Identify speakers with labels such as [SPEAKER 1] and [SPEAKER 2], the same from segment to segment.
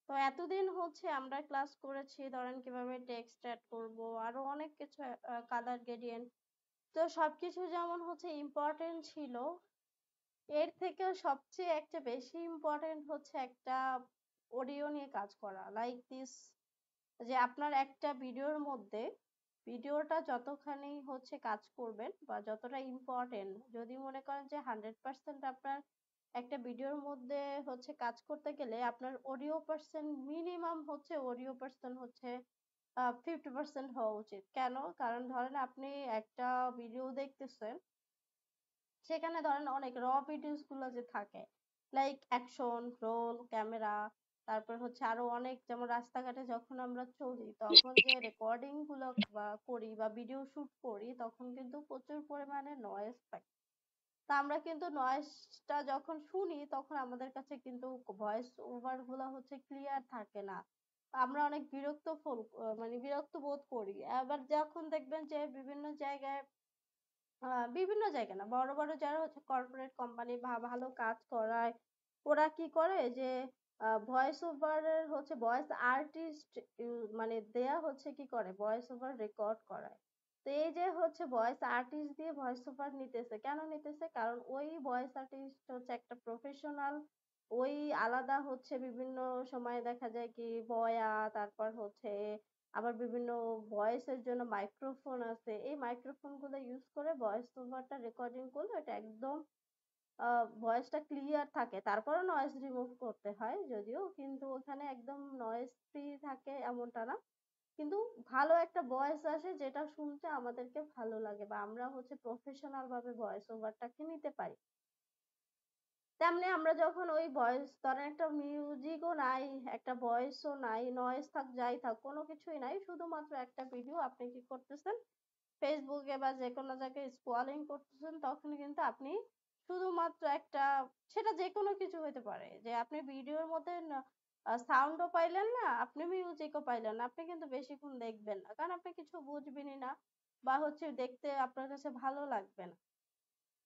[SPEAKER 1] তো এতদিন হচ্ছে আমরা ক্লাস করেছি ধরেন কিভাবে টেক্সট অ্যাড করব, আরো অনেক কিছু কালার গ্রেডিয়েন্ট। তো সবকিছু যেমন হচ্ছে ইম্পর্টেন্ট ছিল, এর থেকেও সবচেয়ে একটা বেশি ইম্পর্টেন্ট হচ্ছে একটা অডিও নিয়ে কাজ করা, লাইক দিস। যে আপনার একটা ভিডিওর মধ্যে ভিডিওটা যতখানি হচ্ছে কাজ করবেন বা যতটা ইম্পর্টেন্ট, যদি মনে করেন যে 100% আপনার একটা ভিডিওর মধ্যে হচ্ছে কাজ করতে গেলে আপনার অডিও পার্সেন্ট মিনিমাম হচ্ছে, অডিও পার্সেন্ট হচ্ছে 50% হওয়া উচিত। কেন? কারণ ধরেন আপনি একটা ভিডিও দেখতেছেন, সেখানে ধরেন অনেক ভিডিওস গুলো যে থাকে, লাইক অ্যাকশন, রোল, ক্যামেরা, তারপর হচ্ছে আরো অনেক, যেমন রাস্তাঘাটে যখন আমরা চলি তখন যে রেকর্ডিং গুলো বা করি বা ভিডিও শুট করি, তখন কিন্তু প্রচুর পরিমাণে নয়েজ থাকে। তা আমরা কিন্তু নয়েজটা যখন শুনি তখন আমাদের কাছে কিন্তু ভয়েস ওভার গুলা হচ্ছে ক্লিয়ার থাকে না। আমরা অনেক মানে বিরক্ত বোধ করি। আবার যখন দেখবেন যে বিভিন্ন জায়গায়, বিভিন্ন জায়গায় না, বড় বড় যারা হচ্ছে কর্পোরেট কোম্পানি বা ভালো কাজ করায়, ওরা কি করে যে ভয়েস ওভারের হচ্ছে ভয়েস আর্টিস্ট মানে দেয়া হচ্ছে কি করে, ভয়েস ওভার রেকর্ড করায়। তো এই যে হচ্ছে ভয়েস আর্টিস্ট দিয়ে ভয়েস ওভার নিতেছে, কেন নিতেছে? কারণ ওই ভয়েস আর্টিস্ট হচ্ছে একটা প্রফেশনাল। ওই আলাদা হচ্ছে বিভিন্ন সময় দেখা যায় কি বয়া, তারপর হচ্ছে আবার বিভিন্ন ভয়েসের জন্য মাইক্রোফোন আছে। এই মাইক্রোফোন গুলো ইউজ করে ভয়েস ওভারটা রেকর্ডিং করলে এটা একদম ভয়েসটা ক্লিয়ার থাকে। তারপরেও নয়েজ রিমুভ করতে হয় যদিও, কিন্তু ওখানে একদম নয়েজ ফ্রি থাকে এমনটা না। কিন্তু ভালো একটা ভয়েস আসে যেটা শুনতে আমাদেরকে ভালো লাগে বা আমরা হচ্ছে প্রফেশনাল ভাবে ভয়েস ওভারটাকে নিতে পারি। তেমনি আমরা যখন ওই ভয়েস, ধরেন একটা মিউজিকও নাই, একটা ভয়েসও নাই, নয়েজ থাক যাই থাক, কোনো কিছুই নাই, শুধুমাত্র একটা ভিডিও আপনি কি করতেছেন, ফেসবুকে বা যে কোনো জায়গায় স্ক্রলিং করতেছেন, তখন কিন্তু আপনি শুধুমাত্র একটা, সেটা যে কোনো কিছু হতে পারে, যে আপনি ভিডিওর মধ্যে সাউন্ডও পাইলেন না, আপনি মিউজিকও পাইলেন না, আপনি কিন্তু বেশিক্ষণ দেখবেন না, কারণ আপনি কিছু বুঝবেনই না বা হচ্ছে দেখতে আপনার কাছে ভালো লাগবে না।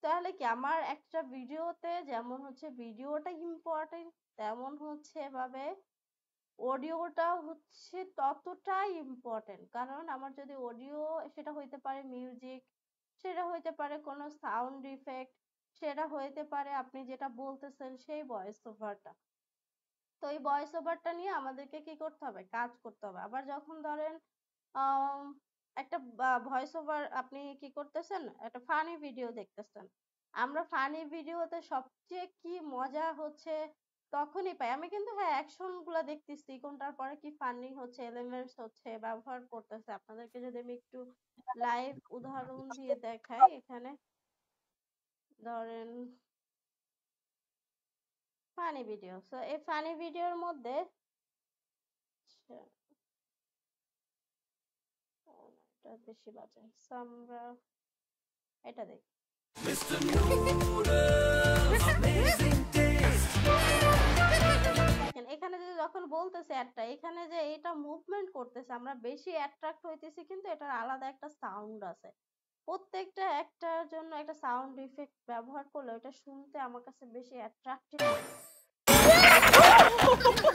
[SPEAKER 1] তাহলে কি আমার একটা ভিডিওতে যেমন হচ্ছে ভিডিওটা ইম্পর্টেন্ট, তেমন হচ্ছে এভাবে অডিওটাও হচ্ছে ততটাই ইম্পর্টেন্ট। কারণ আমার যদি অডিও, সেটা হইতে পারে মিউজিক, সেটা হইতে পারে কোনো সাউন্ড ইফেক্ট, সেটা হইতে পারে আপনি যেটা বলতেছেন সেই ভয়েস ওভারটা। তো এই ভয়েস ওভারটা নিয়ে আমাদেরকে কি করতে হবে, কাজ করতে হবে। আবার যখন ধরেন আম, একটা ভয়েস ওভার আপনি কি করতেছেন, একটা ফানি ভিডিও দেখতেছেন, আমরা ফানি ভিডিওতে সবচেয়ে কি মজা হচ্ছে তখনই পাই। আমি কিন্তু হ্যাঁ অ্যাকশন গুলা দেখতেছি, কোনটার পরে কি ফানি হচ্ছে, এলিমেন্টস হচ্ছে ব্যবহার করতেছে। আপনাদেরকে যদি আমি একটু লাইভ উদাহরণ দিয়ে দেখাই, এখানে ধরেন ফানি ভিডিও। সো এই ফানি ভিডিওর মধ্যে আচ্ছা, এটা বেশি বাজে, So, আমরা এটা দেখি। দেখেন এখানে যে যখন বলতেছে একটা, এখানে যে এটা মুভমেন্ট করতেছে, আমরা বেশি অ্যাট্রাক্ট হইতেছি, কিন্তু এটার আলাদা একটা সাউন্ড আছে। প্রত্যেকটা একটার জন্য একটা সাউন্ড ইফেক্ট ব্যবহার করলে ওটা শুনতে আমার কাছে বেশি অ্যাট্রাক্টিভ লাগে।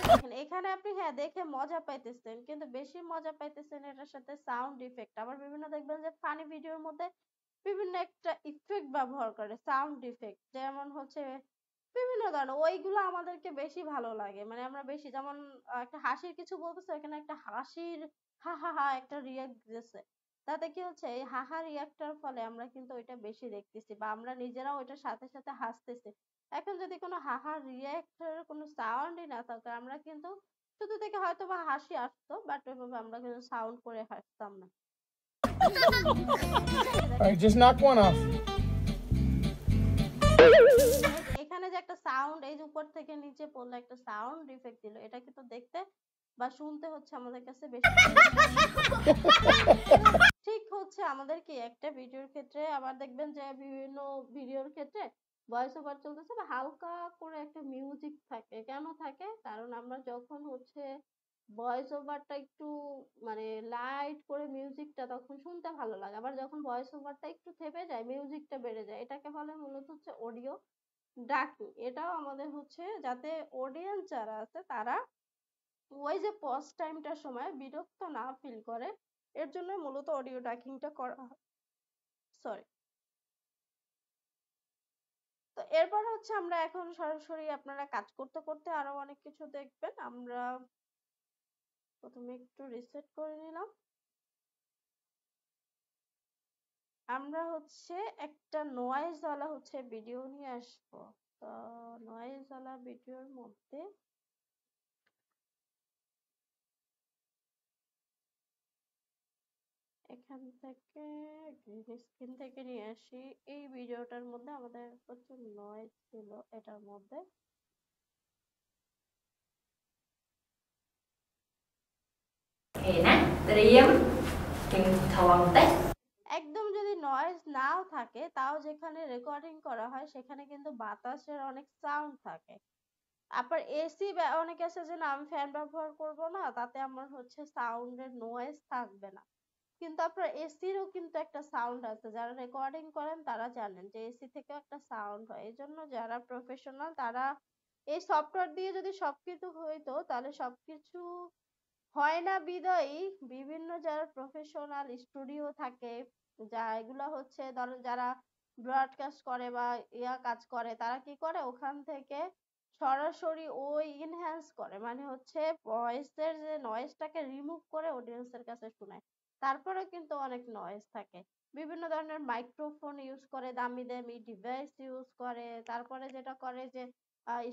[SPEAKER 1] দেখেন এখানে আপনি হ্যাঁ দেখে মজা পাইতেছেন, কিন্তু বেশি মজা পাইতেছেন এটার সাথে সাউন্ড ইফেক্ট। আবার বিভিন্ন দেখবেন যে ফানি ভিডিওর মধ্যে বিভিন্ন একটা ইফেক্ট ব্যবহার করে, সাউন্ড ইফেক্ট, যেমন হচ্ছে বিভিন্ন ধরনের, ওইগুলো আমাদেরকে বেশি ভালো লাগে। মানে আমরা বেশি, যেমন একটা হাসির কিছু বলতেছে, এখানে একটা হাসির হা হা হা একটা রিয়াক্ট দিতেছে, তাতে কি হচ্ছে এই হাহা রিয়াক্টটার ফলে আমরা কিন্তু ওইটা বেশি দেখতেছি বা আমরা নিজেরাও ওইটার সাথে সাথে হাসতেছি। এখন যদি কোনো হাহা রিয়াক্টের কোনো সাউন্ডই না থাকে, আমরা কিন্তু শুধু থেকে হয়তো বা হাসি আসতো, বাট ওইভাবে আমরা কিন্তু সাউন্ড করে হাসতাম না।
[SPEAKER 2] Alright, just knock one off.
[SPEAKER 1] এখানে যে একটা সাউন্ড, এই যে উপর থেকে নিচে পড়লে একটা সাউন্ড ইফেক্ট দিল, এটা কিন্তু দেখতে বা শুনতে হচ্ছে আমাদের কাছে বেশি ঠিক হচ্ছে আমাদের কি একটা ভিডিওর ক্ষেত্রে আবার দেখবেন যে বিভিন্ন ভিডিওর ক্ষেত্রে ভয়েস ওভার চলতেছে বা হালকা করে একটা মিউজিক থাকে। কেন থাকে? কারণ আমরা যখন হচ্ছে ভয়েস ওভারটা একটু মানে লাইট করে মিউজিকটা, তখন শুনতে ভালো লাগে। আবার যখন ভয়েস ওভারটা একটু থেমে যায়, মিউজিকটা বেড়ে যায়, এটাকে বলে মূলত হচ্ছে অডিও ডাকিং। এটাও আমাদের হচ্ছে যাতে অডিয়েন্স যারা আছে তারা ওই যে পজ টাইমটার সময় বিরক্ত না ফিল করে, এর জন্য মূলত অডিও ডাকিংটা করা হয়। সরি। তো এরপর হচ্ছে আমরা এখন সরাসরি আপনারা কাজ করতে করতে আরো অনেক কিছু দেখবেন। আমরা প্রথমে একটু রিসেট করে নিলাম। আমরা হচ্ছে একটা নয়েজ ওয়ালা হচ্ছে ভিডিও নিয়ে আসবো। তো নয়েজ ওয়ালা ভিডিওর মধ্যে এখান থেকে গ্রিন স্ক্রিন থেকে নিয়ে আসি। এই ভিডিওটার মধ্যে আমাদের প্রচুর নয়েজ ছিল এটার মধ্যে। একদম যদি নয়েজ নাও থাকে তাও যেখানে রেকর্ডিং করা হয় সেখানে কিন্তু বাতাসের অনেক সাউন্ড থাকে। আবার এসি অনেকে আছে যে না আমি ফ্যান ব্যবহার করব না, তাতে আমার হচ্ছে সাউন্ডের নয়েজ থাকবে না। কিন্তু আপনার এসিরও কিন্তু একটা সাউন্ড আছে, যারা রেকর্ডিং করেন তারা জানেন যে এসি থেকেও একটা সাউন্ড হয়। এই জন্য যারা প্রফেশনাল তারা এই সফটওয়্যার দিয়ে যদি সবকিছু হইতো তাহলে সবকিছু হয় না বিধায়ী বিভিন্ন যারা প্রফেশনাল স্টুডিও থাকে, যা এগুলো হচ্ছে ধরেন যারা ব্রডকাস্ট করে বা কাজ করে, তারা কি করে ওখান থেকে সরাসরি ওই ইনহ্যান্স করে, মানে হচ্ছে ভয়েসের যে নয়েজটাকে রিমুভ করে অডিয়েন্সের কাছে শোনায়। তারপরেও কিন্তু অনেক নয়েজ থাকে। বিভিন্ন ধরনের মাইক্রোফোন ইউজ করে, দামি দামি ডিভাইস ইউজ করে, তারপরে যেটা করে যে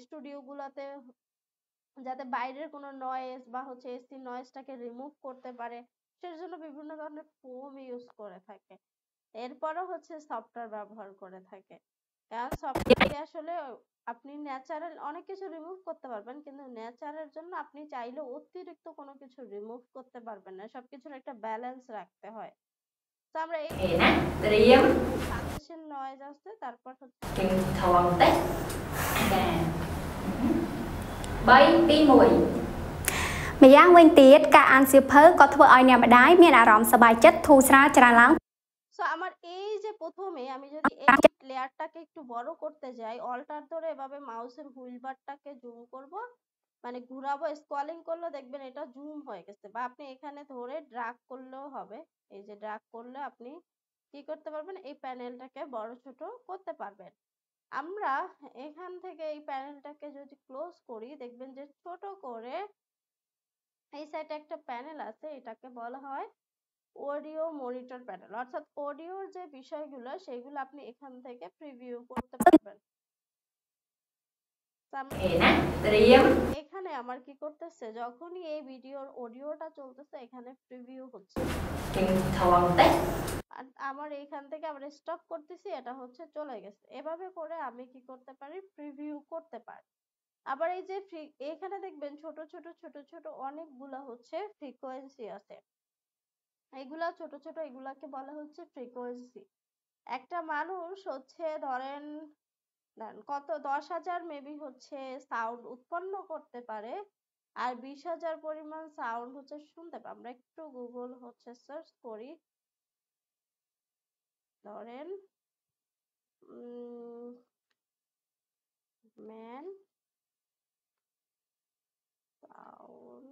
[SPEAKER 1] স্টুডিও গুলাতে যাতে বাইরের কোনো নয়েজ বা হচ্ছে এসি নয়েজটাকে রিমুভ করতে পারে, সেজন্য বিভিন্ন ধরনের ফোম ইউজ করে থাকে। এরপরও হচ্ছে সফটওয়্যার ব্যবহার করে থাকে। কারণ সফটওয়্যার দিয়ে আসলে আপনি ন্যাচারাল অনেক কিছু রিমুভ করতে পারবেন, কিন্তু ন্যাচারের জন্য আপনি চাইলে অতিরিক্ত কোনো কিছু রিমুভ করতে পারবেন না, সবকিছুর একটা ব্যালেন্স রাখতে হয়। তো আমরা এই বাতাসের নয়েজ আসছে, তারপর হচ্ছে
[SPEAKER 3] 3 ទី 1 ម្យ៉ាងវិញទៀតការអានសៀវភៅក៏ធ្វើឲ្យអ្នកម្ដាយមានអារម្មណ៍សប្បាយចិត្តធូរស្រាលច្រើនឡើង
[SPEAKER 1] সো আমার এই যে প্রথমে আমি যদি এই লেয়ারটাকে একটু বড় করতে যাই, অল্টার ধরে এভাবে মাউসের হুইল বারটাকে জুম করব, মানে ঘুরাবো, স্ক্রলিং করলে দেখবেন এটা জুম হয়ে গেছে। বা আপনি এখানে ধরে ড্র্যাগ করলেও হবে। এই যে ড্র্যাগ করলে আপনি কি করতে পারবেন, এই প্যানেলটাকে বড় ছোট করতে পারবেন। আমরা এখান থেকে এই প্যানেলটাকে যদি ক্লোজ করি, দেখবেন যে ছোট করে এই সাইডে একটা প্যানেল আছে, এটাকে বলা হয় অডিও মনিটর প্যানেল। অর্থাৎ অডিওর যে বিষয়গুলো সেগুলো আপনি এখান থেকে প্রিভিউ করতে পারবেন। এখানে আমার কি করতেছে, যখনই এই ভিডিওর অডিওটা চলতেছে এখানে প্রিভিউ হচ্ছে, আর আমার এইখান থেকে আমরা স্টপ করতেছি, এটা হচ্ছে চলে গেছে। এভাবে করে আমি কি করতে পারি, প্রিভিউ করতে পারি। আবার এই যে এখানে দেখবেন ছোট ছোট ছোট ছোট অনেকগুলা হচ্ছে ফ্রিকোয়েন্সি আছে, এগুলা ছোট ছোট এগুলাকে বলা হচ্ছে ফ্রিকোয়েন্সি। একটা মানুষ হচ্ছে ধরেন কত 10,000 মেবি হচ্ছে সাউন্ড উৎপন্ন করতে পারে, আর 20,000 পরিমাণ সাউন্ড হচ্ছে শুনতে পারে। আমরা একটু গুগল হচ্ছে সার্চ করি, ধরেন ম্যান সাউন্ড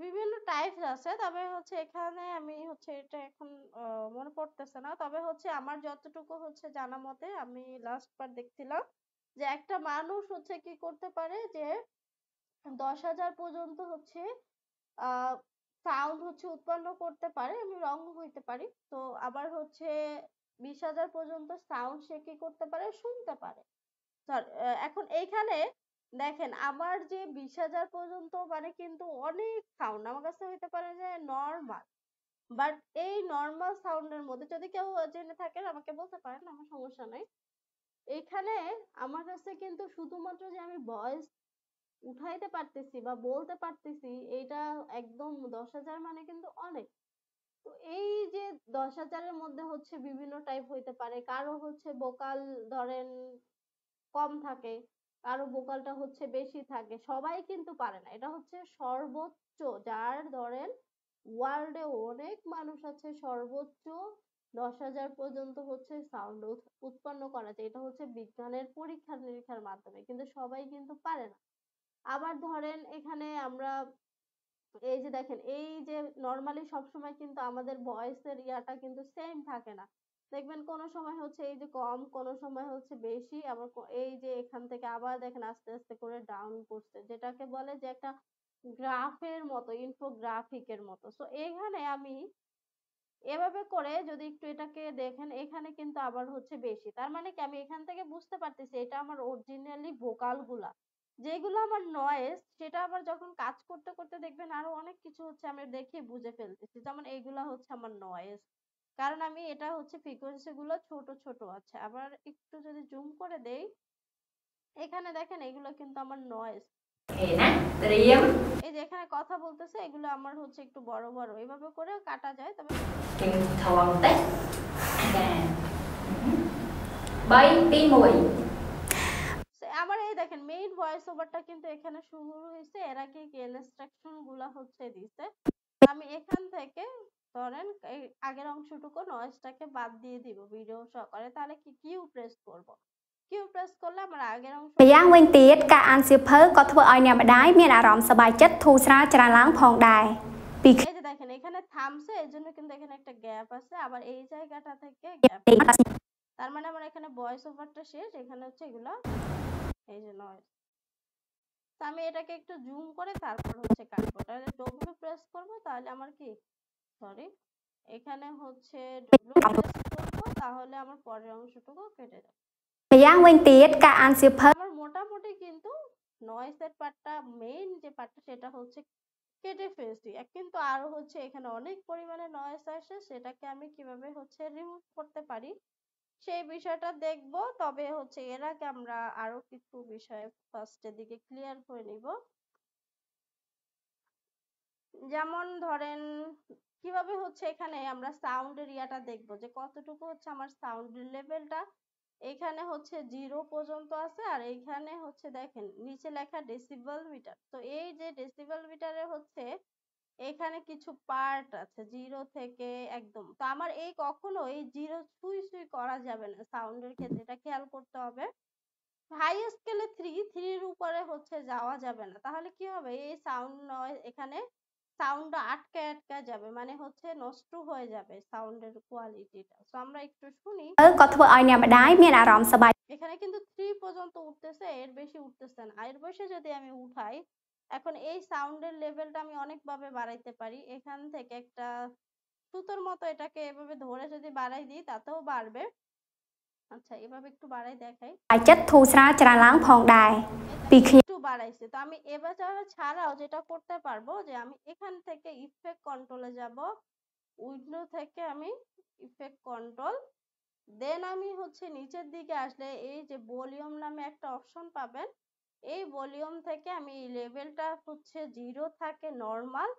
[SPEAKER 1] বিভিন্ন টাইপস আছে, তবে হচ্ছে এখানে আমি হচ্ছে এটা এখন মনে পড়তেছে না। তবে হচ্ছে আমার যতটুকু হচ্ছে জানা মতে আমি লাস্ট বার দেখছিলাম যে একটা মানুষ হচ্ছে কি করতে পারে যে 10,000 পর্যন্ত হচ্ছে সাউন্ড হচ্ছে উৎপন্ন করতে পারে, আমি রং হইতে পারি। তো আবার হচ্ছে 20,000 পর্যন্ত সাউন্ড সে কি করতে পারে, শুনতে পারে। এখন এইখানে দেখেন আমার যে 20,000 পর্যন্ত মানে কিন্তু অনেক সাউন্ড আমার কাছে হইতে পারে যে নর্মাল, বাট এই নর্মাল সাউন্ডের মধ্যে যদি কেউ জেনে থাকেন আমাকে বলতে পারেন, আমার সমস্যা নাই। এখানে আমার কাছে কিন্তু শুধুমাত্র যে আমি ভয়েস উঠাইতে পারতেছি বা বলতে পারতেছি, এটা একদম 10,000 মানে কিন্তু অনেক। তো এই যে 10,000 এর মধ্যে হচ্ছে বিভিন্ন টাইপ হইতে পারে, কারো হচ্ছে ভোকাল ধরেন কম থাকে, কারো ভোকালটা হচ্ছে বেশি থাকে, সবাই কিন্তু পারে না। এটা হচ্ছে সর্বোচ্চ, যার ধরেন ওয়ার্ল্ডে অনেক মানুষ আছে, সর্বোচ্চ 10,000 পর্যন্ত হচ্ছে সাউন্ড উৎপন্ন করা যায়। এটা হচ্ছে বিজ্ঞানের পরীক্ষা নিরীক্ষার মাধ্যমে, কিন্তু সবাই কিন্তু পারে না। আবার ধরেন এখানে আমরা এই যে দেখেন, এই যে নরমালি সবসময় কিন্তু আমাদের ভয়েসের ইয়াটা কিন্তু সেম থাকে না। দেখবেন কোন সময় হচ্ছে এই যে কম, কোন সময় হচ্ছে বেশি, আবার এই যে এখান থেকে আবার দেখেন আস্তে আস্তে করে ডাউন করছে, যেটাকে বলে যে একটা গ্রাফের মতো, ইনফোগ্রাফিকের মতো। সো এখানে আমি এভাবে করে যদি একটু এটাকে দেখেন, এখানে কিন্তু আবার হচ্ছে বেশি। তার মানে কি, আমি এখান থেকে বুঝতে পারতেছি এটা আমার অরিজিনালি ভোকাল গুলা। যেগুলো আমার নয়েজ, সেটা আবার যখন কাজ করতে করতে দেখবেন আরো অনেক কিছু হচ্ছে আমি দেখে বুঝে ফেলতেছি, যেমন এইগুলা হচ্ছে আমার নয়েজ। কারণ আমি এটা হচ্ছে ফ্রিকোয়েন্সি গুলো ছোট ছোট আছে। আবার একটু যদি জুম করে দেই, এখানে দেখেন এগুলো কিন্তু আমার নয়েজ। এই যে এখানে কথা বলতেছে, এগুলো আমার হচ্ছে একটু বড় বড়, এভাবে করে কাটা যায়। তবে আমার এই দেখেন মেইন ভয়েস ওভারটা কিন্তু এখানে শুরু হয়েছে, এর আগে ইনস্ট্রাকশন গুলা হচ্ছে দিছে। আমি এখান থেকে ধরেন এই আগের অংশটুকু নয়েজটাকে বাদ দিয়ে দিব ভিডিও সহকারে। তাহলে কি কিউ প্রেস করব, কিউ প্রেস করলে আমার আগের অংশ।
[SPEAKER 3] ម្យ៉ាងវិញទៀតការអានសៀវភៅក៏ធ្វើឲ្យអ្នកម្ដាយមានអារម្មណ៍សប្បាយចិត្តធូរស្រាលច្រើនឡើងផងដែរពី
[SPEAKER 1] এই যে দেখেন এখানে থামছে, এজন্য কিন্তু এখানে একটা গ্যাপ আছে, আবার এই জায়গাটা থেকে গ্যাপ। তার মানে আমার এখানে ভয়েস ওভারটা শেষ, এখানে হচ্ছে এগুলা এই যে নয়েজ। তো আমি এটাকে একটু জুম করে তারপর হচ্ছে কাটবো। তাহলে ডব্লিউ প্রেস করব, তাহলে আমার কি, সরি, এখানে হচ্ছে ডব্লিউ প্রেস করব, তাহলে আমার পরের অংশটুকু কেটে যাবে।
[SPEAKER 3] ម្យ៉ាងវិញទៀតការអានសៀវភៅ
[SPEAKER 1] আমার মোটামুটি কিন্তু নয়েজের পার্টটা, মেইন যে পার্টটা সেটা হচ্ছে কেটে ফেলছি। কিন্তু আরো হচ্ছে এখানে অনেক পরিমাণে নয়েজ আসে, সেটাকে আমি কিভাবে হচ্ছে রিমুভ করতে পারি সেই বিষয়টা দেখব। তবে হচ্ছে এর আগে আমরা আরো কিছু বিষয় ফার্স্টের দিকে ক্লিয়ার করে নিব। যেমন ধরেন কিভাবে হচ্ছে এখানে আমরা সাউন্ডের ইয়াটা দেখবো, যে কতটুকু হচ্ছে আমার সাউন্ডের লেভেলটা। এখানে হচ্ছে 0 পর্যন্ত আছে, আর এইখানে হচ্ছে দেখেন নিচে লেখা ডেসিবেল মিটার। তো এই যে ডেসিবেল মিটারে হচ্ছে এখানে কিছু পার্ট আছে 0 থেকে একদম। তো আমার এই কখনো এই 0 ছুঁই ছুঁই করা যাবে না সাউন্ডের ক্ষেত্রে, এটা খেয়াল করতে হবে। হাই স্কেলে 3 এর উপরে হচ্ছে যাওয়া যাবে না, তাহলে কি হবে, এই সাউন্ড নয়, এখানে সাউন্ডটা আটকে আটকে যাবে, মানে হচ্ছে নষ্ট হয়ে যাবে সাউন্ডের কোয়ালিটিটা। তো আমরা একটু শুনি।
[SPEAKER 3] ក៏ធ្វើឲ្យអ្នកម្ដាយមានអារម្មណ៍សប្បាយ
[SPEAKER 1] এখানে কিন্তু 3 পর্যন্ত উঠতেছে, এর বেশি উঠতেছে না। এর বেশি যদি আমি উঠাই, এখন এই সাউন্ডের লেভেলটা আমি অনেকভাবে বাড়াইতে পারি। এখান থেকে একটা সুতোর মতো এটাকে এভাবে ধরে যদি বাড়াই দিই, তাতেও বাড়বে। আচ্ছা, এভাবে একটু বাড়াই দেখাই।
[SPEAKER 3] ចិត្តធូរស្រាលច្រើនឡើងផងដែរពីខ្ញុំ
[SPEAKER 1] একটু বাড়াইছে। তো আমি এবার ছাড়াও যেটা করতে পারবো, যে আমি এখান থেকে ইফেক্ট কন্ট্রোলে যাব, উইন্ডো থেকে আমি ইফেক্ট কন্ট্রোল, দেন আমি হচ্ছে নিচের দিকে আসলে এই যে ভলিউম নামে একটা অপশন পাবেন। এই ভলিউম থেকে আমি লেভেলটা হচ্ছে 0 থাকে নরমাল,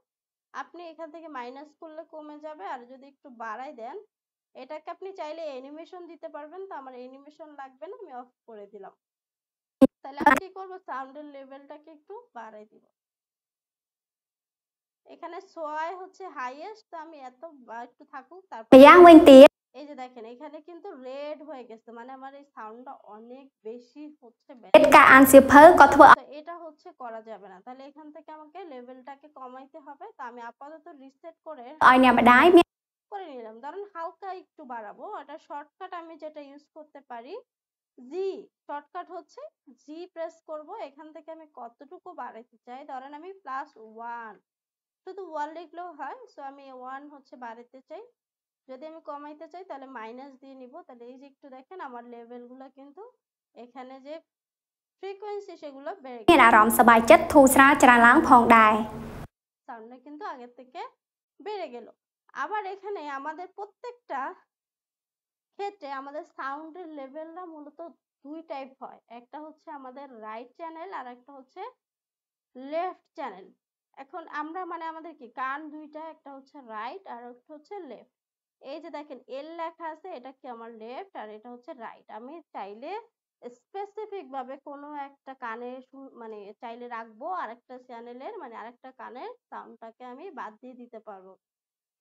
[SPEAKER 1] আপনি এখান থেকে মাইনাস করলে কমে যাবে। আর যদি একটু বাড়াই দেন, এটাকে আপনি চাইলে অ্যানিমেশন দিতে পারবেন। তো আমার অ্যানিমেশন লাগবে না, আমি অফ করে দিলাম। তাহলে আমি কি করবো, সাউন্ডের লেভেলটাকে একটু বাড়াই দিব। এখানে সোয়াই হচ্ছে হাইয়েস্ট, তো আমি এত একটু থাকুক। তারপর
[SPEAKER 3] ម្យ៉ាងវិញទៀត
[SPEAKER 1] এই যে দেখেন এখানে কিন্তু রেড হয়ে গেছে, মানে আমার এই সাউন্ডটা অনেক বেশি হচ্ছে।
[SPEAKER 3] ការអានសៀវភៅក៏ធ្វើ
[SPEAKER 1] তো এটা হচ্ছে করা যাবে না, তাহলে এখান থেকে আমাকে লেভেলটাকে কমাইতে হবে। তো আমি আপাতত রিসেট করে
[SPEAKER 3] ឲ្យអ្នកម្ដាយមាន
[SPEAKER 1] করে নিলাম। ধরেন হালকা একটু বাড়াবো, এটা শর্টকাট আমি যেটা ইউজ করতে পারি, জি শর্টকাট হচ্ছে জি প্রেস করব। এখান থেকে আমি কতটুকু বাড়াইতে চাই, ধরেন আমি +1, শুধু 1 লিখলেও হয়। সো আমি 1 হচ্ছে বাড়াইতে চাই। যদি আমি কমাইতে চাই তাহলে মাইনাস দিয়ে নিব। তাহলে এই যে একটু দেখেন আমার লেভেলগুলো কিন্তু এখানে যে ফ্রিকোয়েন্সি সেগুলো বেড়ে
[SPEAKER 3] មាន
[SPEAKER 1] গেছে,
[SPEAKER 3] អារម្មណ៍សប្បាយចិត្តធូរស្រាលច្រើនឡើងផងដែរ
[SPEAKER 1] সাউন্ডটা কিন্তু আগের থেকে বেড়ে গেল। আবার এখানে আমাদের প্রত্যেকটা ক্ষেত্রে আমাদের সাউন্ডের লেভেলটা মূলত দুই টাইপ হয়, একটা হচ্ছে আমাদের রাইট চ্যানেল, আর একটা হচ্ছে লেফট চ্যানেল। এখন আমরা মানে আমাদের কি কান দুইটা, একটা হচ্ছে রাইট আর একটা হচ্ছে লেফট। এই যে দেখেন এল লেখা আছে, এটা কি আমার লেফট আর এটা হচ্ছে রাইট। আমি চাইলে স্পেসিফিক ভাবে কোনো একটা কানে মানে চাইলে রাখবো, আরেকটা চ্যানেলের মানে আরেকটা কানের সাউন্ডটাকে আমি বাদ দিয়ে দিতে পারবো,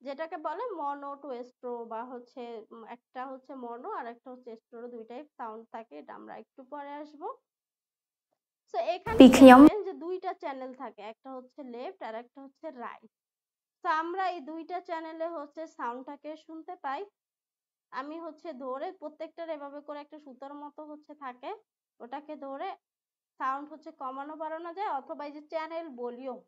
[SPEAKER 1] যেটাকে বলে মনো টু স্ট্রো বা হচ্ছে একটা হচ্ছে মনো আর একটা হচ্ছে স্ট্রো, দুইটাই সাউন্ড থাকে, এটা আমরা একটু পরে আসবো। সো এখানে দেখবেন যে দুইটা চ্যানেল থাকে, একটা হচ্ছে লেফট আর একটা হচ্ছে রাইট। তো আমরা এই দুইটা চ্যানেলে হচ্ছে সাউন্ডটাকে শুনতে পাই। আমি হচ্ছে ধরে প্রত্যেকটার এভাবে করে একটা সুতার মতো হচ্ছে থাকে, ওটাকে ধরে সাউন্ড হচ্ছে কমানো বাড়ানো যায়, অথবা এই যে চ্যানেল ভলিউম,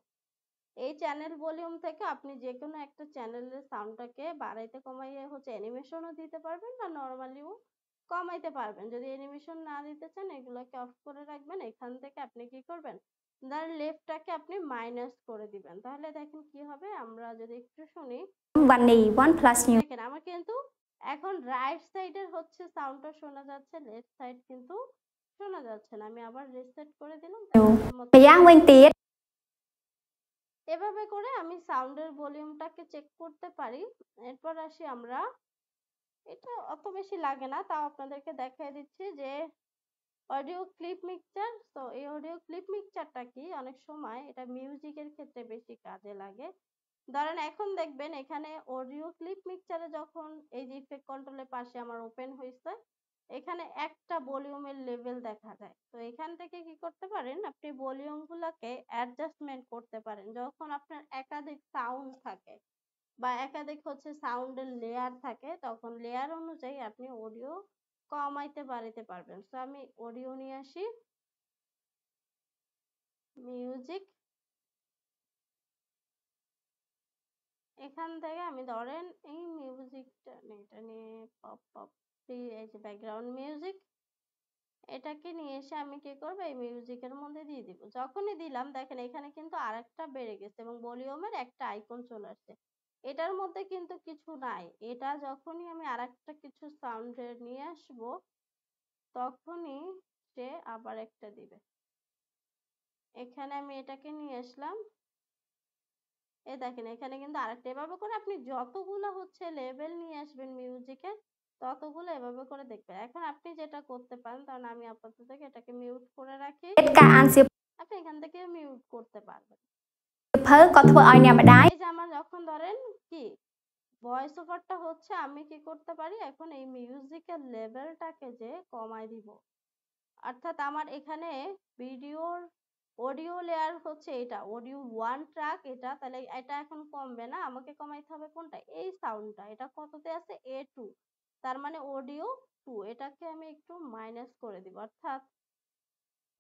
[SPEAKER 1] এই চ্যানেল ভলিউম থেকে আপনি যে কোনো একটা চ্যানেলের সাউন্ডটাকে বাড়াইতে কমাইয়ে হচ্ছে অ্যানিমেশনও দিতে পারবেন বা নর্মালিও কমাইতে পারবেন। যদি অ্যানিমেশন না দিতে চান এগুলোকে অফ করে রাখবেন। এখান থেকে আপনি কি করবেন, ধরেন লেফটটাকে আপনি মাইনাস করে দিবেন, তাহলে দেখেন কি হবে। আমরা যদি একটু শুনি, দেখেন আমার কিন্তু এখন রাইট সাইডের হচ্ছে সাউন্ডটা শোনা যাচ্ছে, লেফট সাইড কিন্তু শোনা যাচ্ছে না। আমি আবার রিসেট করে দিলাম। এভাবে করে আমি সাউন্ডের ভলিউমটাকে চেক করতে পারি। এরপর আসি আমরা, এটা অত বেশি লাগে না, তাও আপনাদেরকে দেখাই দিচ্ছি যে অডিও ক্লিপ মিক্সচার। তো এই অডিও ক্লিপ মিক্সচারটা কি, অনেক সময় এটা মিউজিকের ক্ষেত্রে বেশি কাজে লাগে। ধরেন এখন দেখবেন এখানে অডিও ক্লিপ মিক্সচারে যখন এই যে ইফেক্ট কন্ট্রোলের পাশে আমার ওপেন হয়েছে, এখানে একটা ভলিউমের লেভেল দেখা যায়। তো এখান থেকে কি করতে পারেন, আপনি ভলিউম গুলাকে অ্যাডজাস্টমেন্ট করতে পারেন। যখন আপনার একাধিক সাউন্ড থাকে বা একাধিক হচ্ছে সাউন্ডের লেয়ার থাকে, তখন লেয়ার অনুযায়ী আপনি অডিও কমাইতে বাড়াইতে পারবেন। তো আমি অডিও নিয়ে আসি, মিউজিক, এখান থেকে আমি ধরেন এই মিউজিকটা এটা নিয়ে পপ পপ এই যে ব্যাকগ্রাউন্ড মিউজিক, এটাকে নিয়ে এসে আমি কি করবো, এই মিউজিকের মধ্যে দিয়ে দিব। যখনই দিলাম দেখেন এখানে কিন্তু আরেকটা বেড়ে গেছে এবং ভলিউমের একটা আইকন চলে আসছে। এটার মধ্যে কিন্তু কিছু নাই। এটা যখনই আমি আরেকটা কিছু সাউন্ডের নিয়ে আসবো, তখনই সে আবার একটা দিবে। এখানে আমি এটাকে নিয়ে আসলাম, এই দেখেন এখানে কিন্তু আরেকটা। এভাবে করে আপনি যতগুলো হচ্ছে লেভেল নিয়ে আসবেন মিউজিকের, ততগুলো এভাবে করে দেখবেন। এখন আপনি যেটা করতে পারেন, কারণ আমি আপাতত এটাকে মিউট করে রাখি, আপনি এখান থেকে মিউট করতে পারবেন। এই যে আমার যখন ধরেন কি ভয়েস ওভারটা হচ্ছে, আমি কি করতে পারি, এখন এই মিউজিকের লেভেলটাকে যে কমাই দিব। অর্থাৎ আমার এখানে ভিডিওর অডিও লেয়ার হচ্ছে এটা অডিও 1 ট্র্যাক, এটা তাহলে এটা এখন কমবে না, আমাকে কমাইতে হবে কোনটা, এই সাউন্ডটা। এটা কততে আছে, A2, তার মানে অডিও 2, এটাকে আমি একটু মাইনাস করে দিব, অর্থাৎ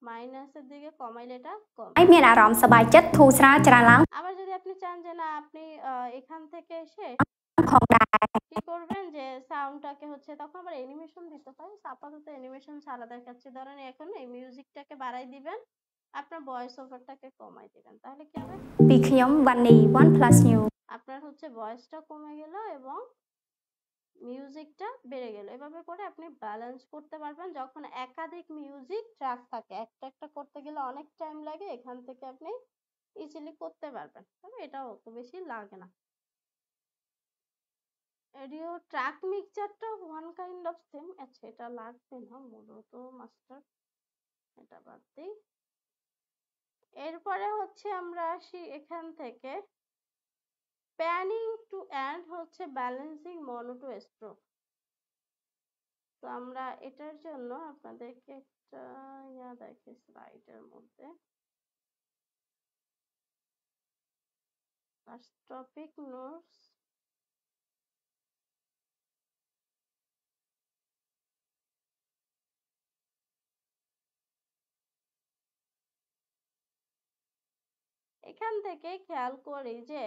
[SPEAKER 1] মাইনাসের দিকে কমাইলে এটা কম। আবার যদি আপনি চান যে না আপনি এখান থেকে এসে কি করবেন যে সাউন্ডটাকে হচ্ছে, তখন আবার অ্যানিমেশন দিতে হয়। আপাতত অ্যানিমেশন ছাড়া দেখাচ্ছি। ধরেন এখন এই মিউজিকটাকে বাড়াই দিবেন, আপনার ভয়েস ওভারটাকে কমাই দিবেন, তাহলে কি হবে, আপনার হচ্ছে ভয়েসটা কমে গেল এবং মিউজিকটা বেড়ে গেল। এভাবে করে আপনি ব্যালেন্স করতে পারবেন। যখন একাধিক মিউজিক ট্র্যাক থাকে, একটা একটা করতে গেলে অনেক টাইম লাগে, এখান থেকে আপনি ইজিলি করতে পারবেন, তবে এটা অত বেশি লাগে না। অডিও ট্র্যাক মিক্সচারটা ওয়ান কাইন্ড অফ সেম। আচ্ছা এটা লাগবে না মূলত মাস্টার, এটা বাদ দিই। এরপরে হচ্ছে আমরা আসি এখান থেকে প্যানিং টু এন্ড হচ্ছে ব্যালেন্সিং মনো টু স্ট্রো। তো আমরা এটার জন্য আপনাদেরকে একটা দেখি স্লাইডের মধ্যে, ফার্স্ট টপিক নোটস, এখান থেকে খেয়াল করি যে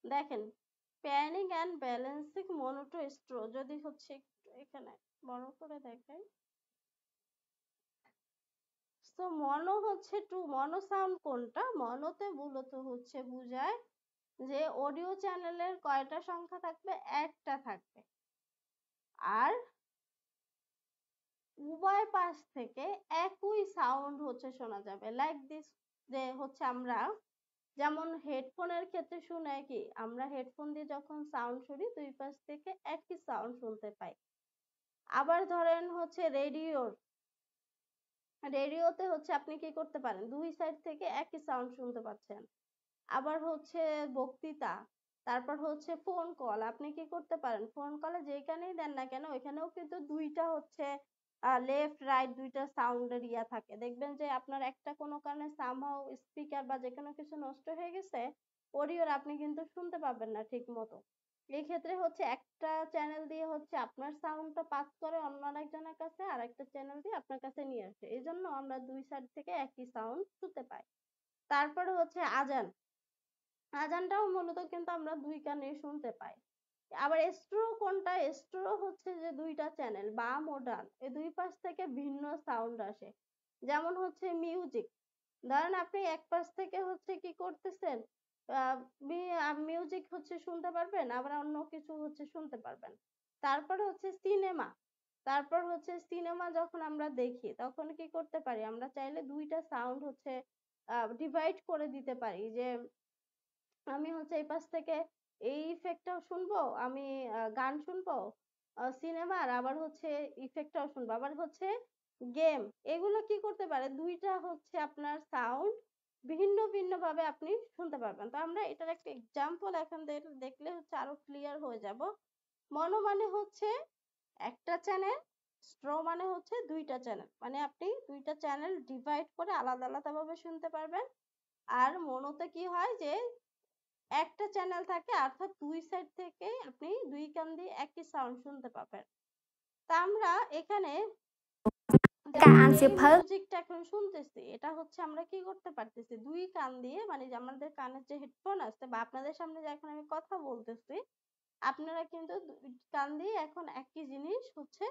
[SPEAKER 1] দেখেন panning and balancing mono to stereo, যদি হচ্ছে এখানে বড় করে দেখাই, তো মনো হচ্ছে টু, মনো সাউন্ড কোনটা, মনোতে মূলত হচ্ছে বুঝায় যে অডিও চ্যানেলের কয়টা সংখ্যা থাকবে, একটা থাকবে, আর উভয় পাশ থেকে একই সাউন্ড হচ্ছে শোনা যাবে, লাইক দিস যে হচ্ছে আমরা যেমন হেডফোনের ক্ষেত্রে শুনে কি আমরা হেডফোন দিয়ে যখন সাউন্ড শুনি দুই পাশ থেকে একই সাউন্ড শুনতে পাই। আবার ধরেন হচ্ছে রেডিওতে হচ্ছে আপনি কি করতে পারেন দুই সাইড থেকে একই সাউন্ড শুনতে পাচ্ছেন। আবার হচ্ছে বক্তৃতা, তারপর হচ্ছে ফোন কল, আপনি কি করতে পারেন ফোন কলে যেখানেই দেন না কেন ওইখানেও কিন্তু দুইটা হচ্ছে লেফট রাইট দুইটা সাউন্ডের ইয়া থাকে। দেখবেন যে আপনার একটা কোনো কারণে সামহাও স্পিকার বা যে কোনো কিছু নষ্ট হয়ে গেছে অডিওর আপনি কিন্তু শুনতে পাবেন না ঠিক মতো। এই ক্ষেত্রে হচ্ছে একটা চ্যানেল দিয়ে হচ্ছে আপনার সাউন্ডটা পাস করে অন্য আরেকজনের কাছে, আর একটা চ্যানেল দিয়ে আপনার কাছে নিয়ে আসে, এই জন্য আমরা দুই সাইড থেকে একই সাউন্ড শুনতে পাই। তারপরে হচ্ছে আজানটাও মূলত কিন্তু আমরা দুই কানে শুনতে পাই। আবার স্টোরো কোনটা, স্টোরো হচ্ছে যে দুইটা চ্যানেল বাম ও ডান এই দুই পাশ থেকে ভিন্ন সাউন্ড আসে। যেমন হচ্ছে মিউজিক, ধরেন আপনি এক পাশ থেকে হচ্ছে কি করতেছেন মিউজিক হচ্ছে শুনতে পারবেন, আবার অন্য কিছু হচ্ছে শুনতে পারবেন। তারপরে হচ্ছে সিনেমা যখন আমরা দেখি তখন কি করতে পারি আমরা চাইলে দুইটা সাউন্ড হচ্ছে ডিভাইড করে দিতে পারি, যে আমি হচ্ছে এই পাশ থেকে এই ইফেক্টটাও শুনবো, আমি গান শুনবো সিনেমার, আবার হচ্ছে ইফেক্টটাও শুনবো, আবার হচ্ছে গেম। এগুলো কি করতে পারে দুইটা হচ্ছে আপনার সাউন্ড ভিন্ন ভিন্ন ভাবে আপনি শুনতে পারবেন। তো আমরা এটার একটা এক্সাম্পল এখন দেখলে হচ্ছে আরো ক্লিয়ার হয়ে যাব। মনো মানে হচ্ছে একটা চ্যানেল, স্ট্রো মানে হচ্ছে দুইটা চ্যানেল, মানে আপনি দুইটা চ্যানেল ডিভাইড করে আলাদা আলাদা ভাবে শুনতে পারবেন। আর মনোতে কি হয় যে একটা চ্যানেল থাকে, অর্থাৎ দুই সাইড থেকে আপনি দুই কান দিয়ে একই সাউন্ড শুনতে পাবেন। তা আমরা এখানে যেমন এই মিউজিকটা এখন শুনতেছি, এটা হচ্ছে আমরা কি করতে পারতেছি দুই কান দিয়ে, মানে যে আমাদের কানের যে হেডফোন আছে বা আপনাদের সামনে যে এখন আমি কথা বলতেছি আপনারা কিন্তু দুই কান দিয়ে এখন একই জিনিস হচ্ছে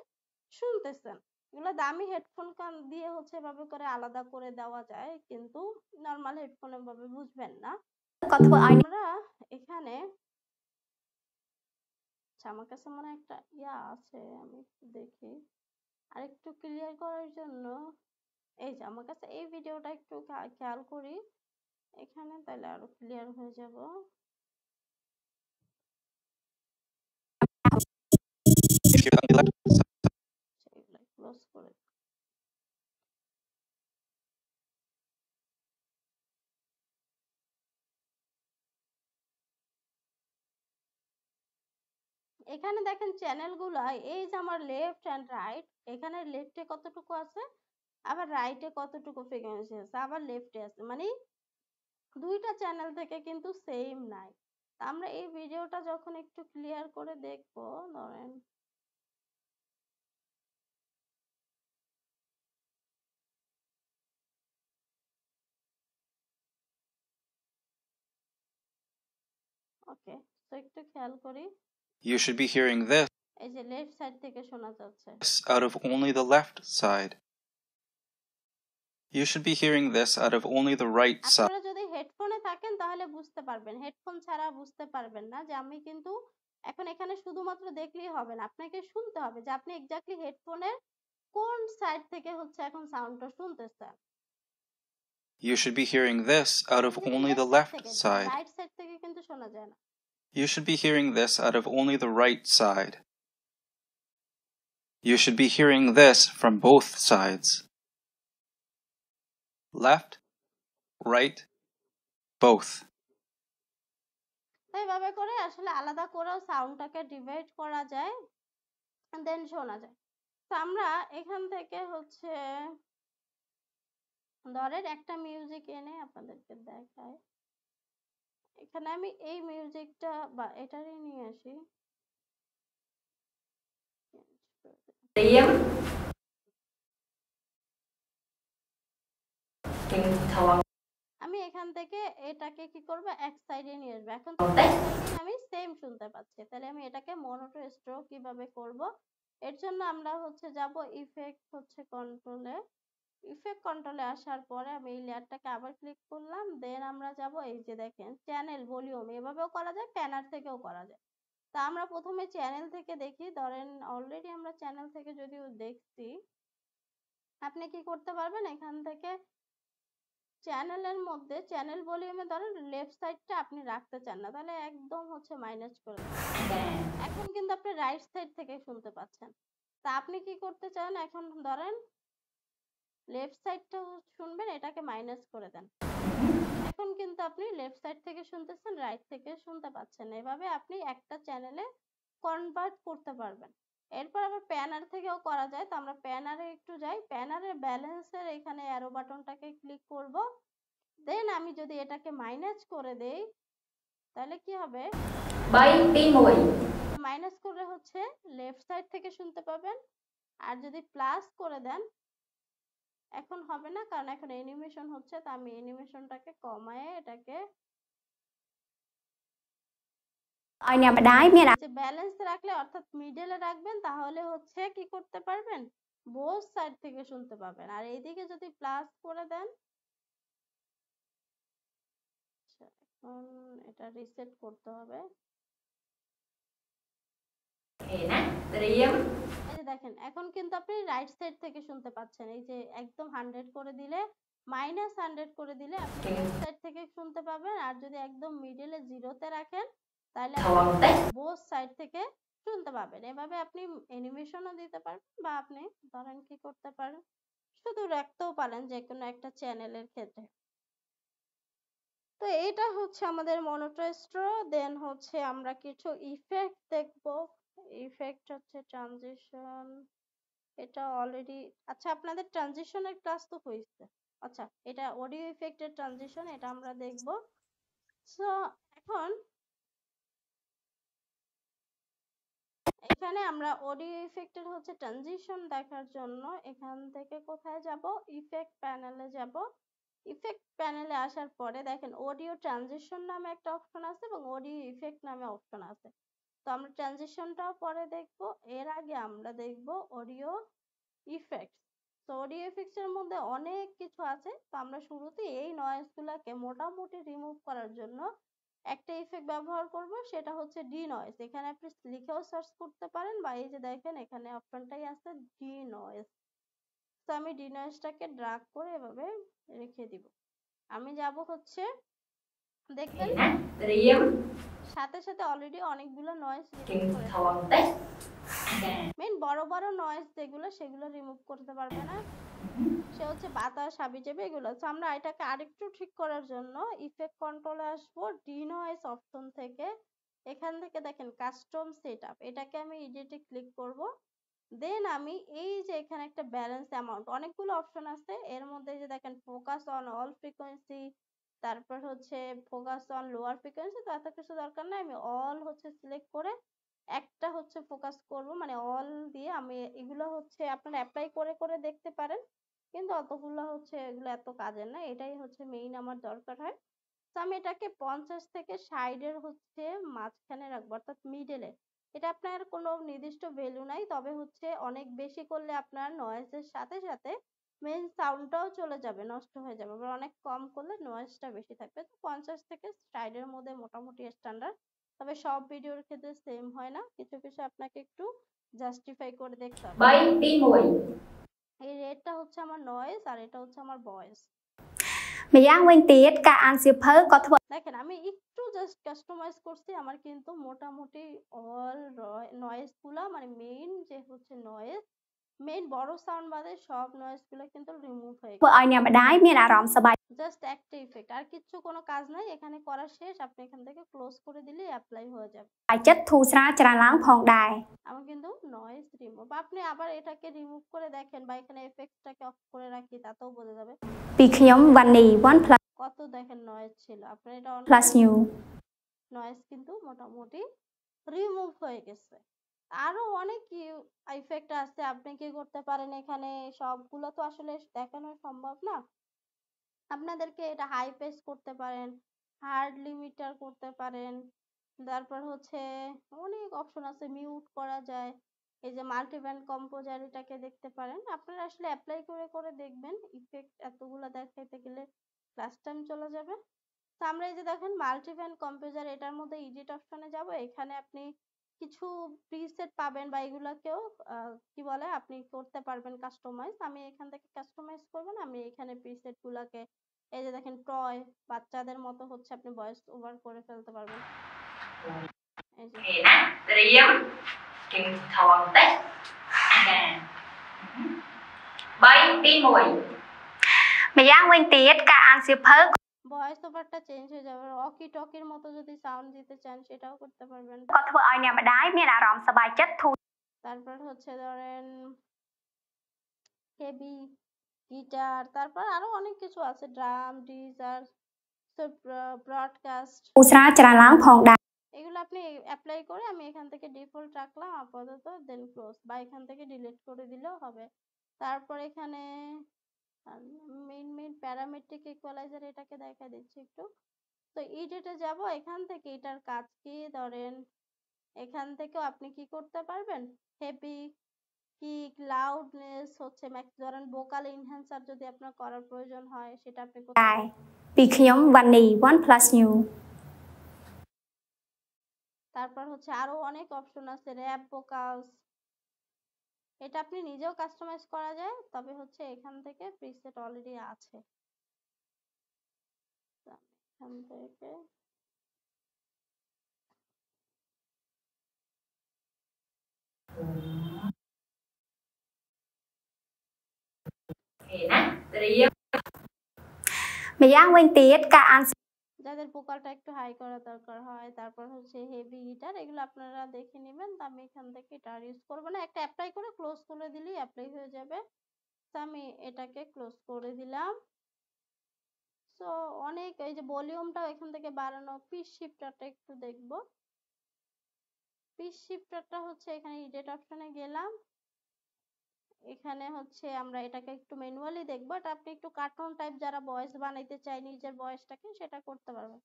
[SPEAKER 1] শুনতেছেন। এগুলো দামি হেডফোন কান দিয়ে হচ্ছে এভাবে করে আলাদা করে দেওয়া যায়, কিন্তু নর্মাল হেডফোন এভাবে বুঝবেন না। আমরা এখানে আমার কাছে মনে হয় একটা ইয়া আছে, আমি একটু দেখি আর একটু ক্লিয়ার করার জন্য। এই যে আমার কাছে এই ভিডিওটা একটু খেয়াল করি এখানে, তাহলে আরো ক্লিয়ার হয়ে যাব। ক্লোজ করে এখানে দেখেন চ্যানেলগুলো, এই যে আমার লেফট অ্যান্ড রাইট, এখানে লেফটে কতটুকু আছে আবার রাইটে কতটুকু ফ্রিকোয়েন্সি আছে আবার লেফটে আছে, মানে দুইটা চ্যানেল থেকে কিন্তু সেম নাই। আমরা এই ভিডিওটা যখন একটু ক্লিয়ার করে দেখবো, ধরেন ওকে, তো একটু খেয়াল করি।
[SPEAKER 4] You should be hearing this
[SPEAKER 1] এই যে লেফট সাইড থেকে শোনা যাচ্ছে
[SPEAKER 4] out of only the left side. You should be hearing this out of only the right side.
[SPEAKER 1] আপনারা যদি হেডফোনে থাকেন তাহলে বুঝতে পারবেন, হেডফোন ছাড়া বুঝতে পারবেন না। যে আমি কিন্তু এখন এখানে শুধুমাত্র দেখলেই হবে না, আপনাকে শুনতে হবে যে আপনি এক্স্যাক্টলি হেডফোনের কোন সাইড থেকে হচ্ছে এখন সাউন্ডটা শুনতেছেন।
[SPEAKER 4] You should be hearing this out of only the left side.
[SPEAKER 1] Right side থেকে কিন্তু শোনা যায় না।
[SPEAKER 4] You should be hearing this out of only the right side. You should be hearing this from both sides. Left, right, both.
[SPEAKER 1] এইভাবে করে আসলে আলাদা করেও সাউন্ডটাকে ডিভাইড করা যায়, দেন শোনা যায়। তো আমরা এখান থেকে হচ্ছে ধরেন একটা মিউজিক এনে আপনাদেরকে দেখাই। এখানে আমি এই মিউজিকটা বা এটারই নিয়ে আসি। আমি এখান থেকে এটাকে কি করব এক সাইডে নিয়ে আসবো। এখন আমি সেম শুনতে পাচ্ছি, তাহলে আমি এটাকে মনোটো স্ট্রোক কিভাবে করব, এর জন্য আমরা হচ্ছে যাব ইফেক্ট হচ্ছে কন্ট্রোলে। ইফেক্ট কন্ট্রোলে আসার পরে আমি এই লেয়ারটাকে আবার ক্লিক করলাম, দেন আমরা যাব এই যে দেখেন চ্যানেল ভলিউম, এভাবেও করা যায় প্যানার থেকেও করা যায়। তা আমরা প্রথমে চ্যানেল থেকে দেখি, ধরেন অলরেডি আমরা চ্যানেল থেকে যদিও দেখছি, আপনি কি করতে পারবেন এখান থেকে চ্যানেলের মধ্যে চ্যানেল ভলিউমে ধরেন লেফট সাইডটা আপনি রাখতে চান না, তাহলে একদম হচ্ছে মাইনাস করে দেন। এখন কিন্তু আপনি রাইট সাইড থেকে শুনতে পাচ্ছেন। তা আপনি কি করতে চান, এখন ধরেন লেফট সাইডটা শুনবেন, এটাকে মাইনাস করে দেন। এখন কিন্তু আপনি লেফট সাইড থেকে শুনতেছেন, রাইট থেকে শুনতে পাচ্ছেন। এভাবে আপনি একটা চ্যানেলে কনভার্ট করতে পারবেন। এরপর আবার প্যানার থেকেও করা যায়। তো আমরা প্যানারে একটু যাই। প্যানারের ব্যালেন্সের এখানে অ্যারো বাটনটাকে ক্লিক করব। দেন আমি যদি এটাকে মাইনাস করে দেই তাহলে কি হবে, মাইনাস করে হচ্ছে লেফট সাইড থেকে শুনতে পাবেন। আর যদি প্লাস করে দেন এখন হবে না, কারণ এখন অ্যানিমেশন হচ্ছে। তো আমি অ্যানিমেশনটাকে কমায়ে এটাকে ব্যালেন্স রাখলে অর্থাৎ মিডলে রাখবেন, তাহলে হচ্ছে কি করতে পারবেন, বোথ সাইড থেকে শুনতে পাবেন। আর এইদিকে যদি প্লাস করে দেন, এখন এটা রিসেট করতে হবে। এই যে দেখেন এখন কিন্তু আপনি রাইট সাইড থেকে শুনতে পাচ্ছেন। এই যে একদম 100 করে দিলে, -100 করে দিলে আপনি লেফট সাইড থেকে শুনতে পাবেন। আর যদি একদম মিডলে 0 তে রাখেন তাহলে বোথ সাইড থেকে শুনতে পাবেন। এভাবে আপনি অ্যানিমেশনও দিতে পারবেন, বা আপনি ধরেন কি করতে পারেন, শুধু রাখতেও পারেন যে কোনো একটা চ্যানেলের ক্ষেত্রে। তো এইটা হচ্ছে আমাদের মনোটোস্ট্রো। দেন হচ্ছে আমরা কিছু ইফেক্ট দেখব। ইফেক্ট হচ্ছে ট্রানজিশন, এটা অলরেডি, আচ্ছা আপনাদের ট্রানজিশনের ক্লাস তো হয়েছে। আচ্ছা এটা অডিও ইফেক্টের ট্রানজিশন, এটা আমরা দেখব। সো এখন এখানে আমরা অডিও ইফেক্টের হচ্ছে ট্রানজিশন দেখার জন্য এখান থেকে কোথায় যাব, ইফেক্ট প্যানেলে যাব। ইফেক্ট প্যানেলে আসার পরে দেখেন অডিও ট্রানজিশন নামে একটা অপশন আছে এবং অডিও ইফেক্ট নামে অপশন আছে। তো আমরা ট্রানজিশনটাও পরে দেখব, এর আগে আমরা দেখব অডিও ইফেক্টস। তো অডিও ইফেক্টস এর মধ্যে অনেক কিছু আছে। তো আমরা শুরুতে এই নয়েজগুলোকে মোটামুটি রিমুভ করার জন্য একটা ইফেক্ট ব্যবহার করব, সেটা হচ্ছে ডি নয়েজ। এখানে আপনি লিখেও সার্চ করতে পারেন, বা এই যে দেখেন এখানে অপশনটাই আছে ডি নয়েজ। তো আমি ডি নয়েজটাকে ড্রাগ করে এভাবে রেখে দিব। আমি যাব হচ্ছে, দেখবেন সাথে সাথে অলরেডি অনেকগুলো নয়েজ রিমুভ করে, মেইন বড় বড় নয়েজ যেগুলো সেগুলো রিমুভ করতে পারবে না, সে হচ্ছে বাতাস হাবিজাবি এগুলো। তো আমরা এটাকে আরেকটু ঠিক করার জন্য ইফেক্ট কন্ট্রোলে আসবো, ডি নয়েজ অপশন থেকে। এখান থেকে দেখেন কাস্টম সেটআপ, এটাকে আমি এডিটে ক্লিক করব। দেন আমি এই যে এখানে একটা ব্যালেন্স অ্যামাউন্ট, অনেকগুলো অপশন আছে এর মধ্যে, যে দেখেন ফোকাস অন অল ফ্রিকোয়েন্সি, তারপর হচ্ছে ফোকাস অন লোয়ার ফ্রিকোয়েন্সি। তো এত কিছু দরকার নাই, আমি অল হচ্ছে সিলেক্ট করে একটা হচ্ছে ফোকাস করব, মানে অল দিয়ে আমি এগুলো হচ্ছে আপনারা অ্যাপ্লাই করে করে দেখতে পারেন, কিন্তু অতগুলো হচ্ছে এগুলো এত কাজের না, এটাই হচ্ছে মেইন আমার দরকার হয়। তো আমি এটাকে 50 থেকে 60 এর হচ্ছে মাঝখানে রাখবো, অর্থাৎ মিডলে। এটা আপনার কোনো নির্দিষ্ট ভ্যালু নাই, তবে হচ্ছে অনেক বেশি করলে আপনার নয়েজের সাথে সাথে মেইন সাউন্ডটাও চলে যাবে, নষ্ট হয়ে যাবে। আবার অনেক কম করলে নয়েজটা বেশি থাকবে। তো 50 থেকে 60 এর মধ্যে মোটামুটি স্ট্যান্ডার্ড। তবে সব ভিডিওর ক্ষেত্রে সেম হয় না, কিছু কিছু আপনাকে একটু জাস্টিফাই করে দেখতে হবে। এই রেটটা হচ্ছে আমার নয়েজ আর এটা হচ্ছে আমার ভয়েস। দেখেন আমি একটু জাস্ট কাস্টমাইজ করছি, আমার কিন্তু মোটামুটি অল নয়েজ গুলা, মানে মেইন যে হচ্ছে নয়েজ, মেইন বড় সাউন্ড বাদে সব নয়েজ গুলো কিন্তু রিমুভ হয়ে গেছে। জাস্ট একটা ইফেক্ট, আর কিছু কোনো কাজ নাই এখানে করা শেষ। আপনি এখান থেকে ক্লোজ করে দিলে অ্যাপ্লাই হয়ে যাবে। আমার কিন্তু নয়েজ রিমুভ, আপনি আবার এটাকে রিমুভ করে দেখেন, বা এখানে এফেক্টটাকে অফ করে রাখি, তাতেও বোঝা যাবে কত দেখেন নয়েজ ছিল। আপনার এটা অন নয়েজ কিন্তু মোটামুটি রিমুভ হয়ে গেছে। আরো অনেক ইফেক্ট আছে, আপনি কি করতে পারেন, এখানে সবগুলো তো আসলে দেখানো সম্ভব না। আপনাদেরকে এটা হাই পেস করতে পারেন, হার্ড লিমিটার করতে পারেন, তারপর হচ্ছে অনেক অপশন আছে, মিউট করা যায়। এই যে মাল্টিব্যান্ড কম্পোজার, এটাকে দেখতে পারেন। আপনারা আসলে অ্যাপ্লাই করে করে দেখবেন, ইফেক্ট এতগুলো দেখাইতে গেলে ক্লাস টাইম চলে যাবে। তো আমরা এই যে দেখেন মাল্টিব্যান্ড কম্পোজার, এটার মধ্যে এডিট অপশনে যাব। এখানে আপনি কিছু প্রিসেট পাবেন, বা এগুলাকেও কি বলে আপনি করতে পারবেন কাস্টমাইজ। আমি এখান থেকে কাস্টমাইজ করব না, আমি এখানে প্রিসেট গুলাকে এই যে দেখেন টয়, বাচ্চাদের মতো হচ্ছে আপনি ভয়েস ওভার করে ফেলতে পারবেন। এই যে
[SPEAKER 3] Thì nè, Triếm Kim Thòn Tết Nè Bay Tí Mùi Mày dám quên tiết cả ăn siêu phớ
[SPEAKER 1] voice ওভারটা চেঞ্জ হয়ে যাবে। ওয়াকি টকির মতো যদি সাউন্ড দিতে চান সেটাও করতে পারবেন।
[SPEAKER 3] Có thưa ai nè mà đái miên ả rõm sơ bài chất thu
[SPEAKER 1] তারপর হচ্ছে ধরেন হেভি গিটার, তারপর আরো অনেক কিছু আছে, drum, desire, broadcast,
[SPEAKER 3] Usra chả láng phòng đà
[SPEAKER 1] এগুলো আপনি অ্যাপ্লাই করে আমি এখান থেকে ডিফল্ট রাখলাম আপাতত, দেন ক্লোজ বা এখান থেকে ডিলিট করে দিলেও হবে। তারপর এখানে মেইন প্যারামেট্রিক ইকুয়ালাইজার, এটাকে দেখা দিচ্ছি একটু। তো এডিটে যাব, এখান থেকে এটার কাজ কি ধরেন এখান থেকেও আপনি কি করতে পারবেন, হেভি কিক, লাউডনেস হচ্ছে ম্যাক্স, ধরেন ভোকাল এনহ্যান্সার যদি আপনার করার প্রয়োজন হয় সেটা আপনি করতে
[SPEAKER 3] đài Vì khiếm và nì OnePlus New
[SPEAKER 1] তারপর হচ্ছে আরো অনেক অপশন আছে, র‍্যাপ ভোকালস, এটা আপনি নিজেও কাস্টমাইজ করা যায়, তবে হচ্ছে এখান থেকে প্রিসেট অলরেডি আছে। এখান থেকে
[SPEAKER 3] Thì nè, Triếm Mày dám quên tiết cả ăn
[SPEAKER 1] যাদের ভোকালটা একটু হাই করা দরকার হয়, তারপর হচ্ছে হেভি গিটার, এগুলো আপনারা দেখে নেবেন। তো আমি এখান থেকে এটা আর ইউজ করবো না, একটা অ্যাপ্লাই করে ক্লোজ করে দিলেই অ্যাপ্লাই হয়ে যাবে। তো আমি এটাকে ক্লোজ করে দিলাম। সো অনেক, এই যে ভলিউমটাও এখান থেকে বাড়ানো, পিচ শিফটারটা একটু দেখবো। পিচ শিফটারটা হচ্ছে এখানে এডিট অপশনে গেলাম, এখানে হচ্ছে আমরা এটাকে একটু ম্যানুয়ালি দেখবো। এটা আপনি একটু কার্টুন টাইপ যারা ভয়েস বানাইতে চায় নিজের ভয়েসটাকে, সেটা করতে পারবেন।